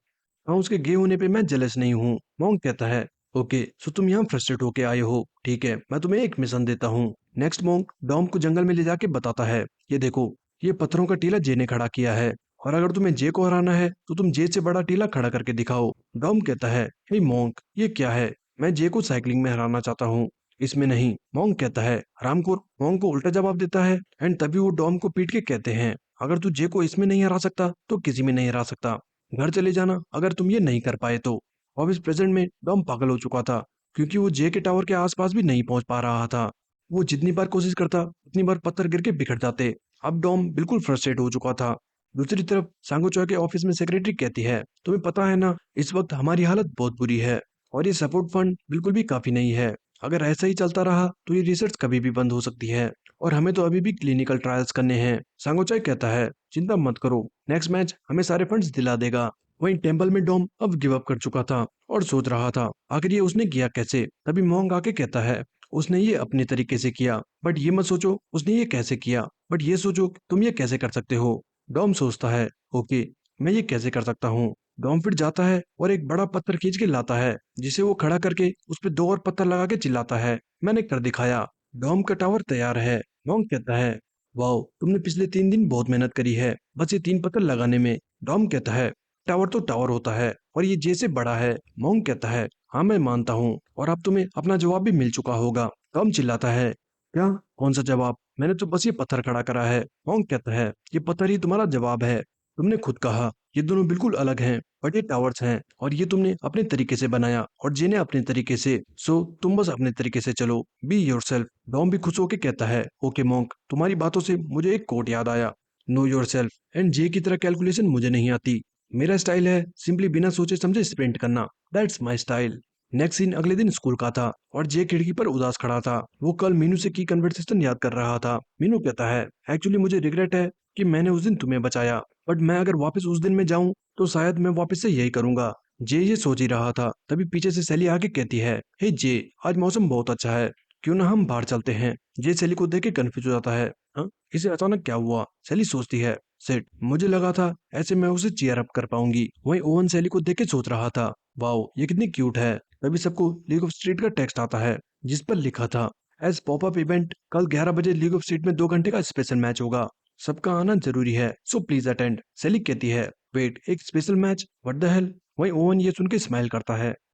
हाँ उसके गे होने पे मैं जेलस नहीं हूँ। मॉन्ग कहता है, ओके सो तुम यहाँ फ्रस्ट्रेट होके आए हो, ठीक है मैं तुम्हें एक मिशन देता हूँ। नेक्स्ट मॉन्ग डॉम को जंगल में ले जाके बताता है, ये देखो ये पत्थरों का टीला जे ने खड़ा किया है, और अगर तुम्हें जे को हराना है तो तुम जे से बड़ा टीला खड़ा करके दिखाओ। डॉम कहता है, हे मॉन्क ये क्या है? मैं जे को साइकिलिंग में हराना चाहता हूँ, इसमें नहीं। मॉन्क कहता है, रामकोर। मॉन्क को उल्टा जवाब देता है एंड तभी वो डॉम को पीट के कहते हैं, अगर तू जे को इसमें नहीं हरा सकता तो किसी में नहीं हरा सकता, घर चले जाना अगर तुम ये नहीं कर पाए तो। ऑफिस प्रेजेंट में डॉम पागल हो चुका था क्योंकि वो जे के टावर के आसपास भी नहीं पहुंच पा रहा था। वो जितनी बार कोशिश करता उतनी बार पत्थर गिर के बिखर जाते। अब डॉम बिल्कुल फ्रस्ट्रेट हो चुका था। दूसरी तरफ सांगोचो के ऑफिस में सेक्रेटरी कहती है, तुम्हें पता है ना इस वक्त हमारी हालत बहुत बुरी है और ये सपोर्ट फंड बिल्कुल भी काफी नहीं है। अगर ऐसा ही चलता रहा तो ये रिसर्च कभी भी बंद हो सकती है और हमें तो अभी भी क्लिनिकल ट्रायल्स करने हैं। सांगोचाई कहता है, चिंता मत करो, नेक्स्ट मैच हमें सारे फंड्स दिला देगा। वहीं टेम्पल में डॉम अब गिव अप कर चुका था और सोच रहा था आखिर ये उसने किया कैसे। तभी मोंग आके कहता है, उसने ये अपने तरीके से किया, बट ये मत सोचो उसने ये कैसे किया, बट ये सोचो तुम ये कैसे कर सकते हो। डॉम सोचता है, ओके मैं ये कैसे कर सकता हूँ। डॉम फिर जाता है और एक बड़ा पत्थर खींच के लाता है जिसे वो खड़ा करके उस पर दो और पत्थर लगा के चिल्लाता है, मैंने कर दिखाया, डॉम का टावर तैयार है। डॉम कहता है, वाओ तुमने पिछले 3 दिन बहुत मेहनत करी है बस ये 3 पत्थर लगाने में। डॉम कहता है, टावर तो टावर होता है और ये जैसे बड़ा है। मोंग कहता है, हाँ मैं मानता हूँ और अब तुम्हें अपना जवाब भी मिल चुका होगा। टॉम चिल्लाता है, क्या? कौन सा जवाब? मैंने तो बस ये पत्थर खड़ा करा है। मोंग कहता है, ये पत्थर ही तुम्हारा जवाब है। तुमने खुद कहा ये दोनों बिल्कुल अलग हैं, बट ये टावर्स हैं और ये तुमने अपने तरीके से बनाया और जेने अपने तरीके से। सो तुम बस अपने तरीके से चलो, बी योरसेल्फ। डॉम भी खुश होके कहता है, ओके मोंग, तुम्हारी बातों से मुझे एक कोट याद आया, नो योरसेल्फ एंड जे की तरह कैलकुलेशन मुझे नहीं आती, मेरा स्टाइल है सिंपली बिना सोचे समझे स्प्रिंट करना। That's my style. Next scene अगले दिन स्कूल का था और जे खिड़की पर उदास खड़ा था। वो कल मीनू से की कन्वर्सेशन याद कर रहा था। मीनू कहता है, एक्चुअली मुझे रिग्रेट है कि मैंने उस दिन तुम्हें बचाया, बट मैं अगर वापस उस दिन में जाऊं तो शायद मैं वापस से यही करूंगा। जे ये सोच ही रहा था, तभी पीछे से सैली आके कहती है, हे जे, आज मौसम बहुत अच्छा है, क्यों ना हम बाहर चलते हैं। जे सैली को देख के कंफ्यूज हो जाता है। हाँ, इसे अचानक क्या हुआ? सैली सोचती है, सेट, मुझे लगा था ऐसे मैं उसे चीयर अप कर पाऊंगी। वहीं ओवन सैली को देख के सोच रहा था, वाओ ये कितनी क्यूट है। तभी सबको लीग ऑफ स्ट्रीट का टेक्स्ट आता है, जिस पर लिखा था, एज पॉपअप इवेंट कल 11 बजे लीग ऑफ स्ट्रीट में 2 घंटे का स्पेशल मैच होगा, सबका आना जरूरी है, सो प्लीज अटेंड। सैली कहती है, वेट, एक special match, what the hell. वहीं ओवन ये सुन के स्माइल करता है।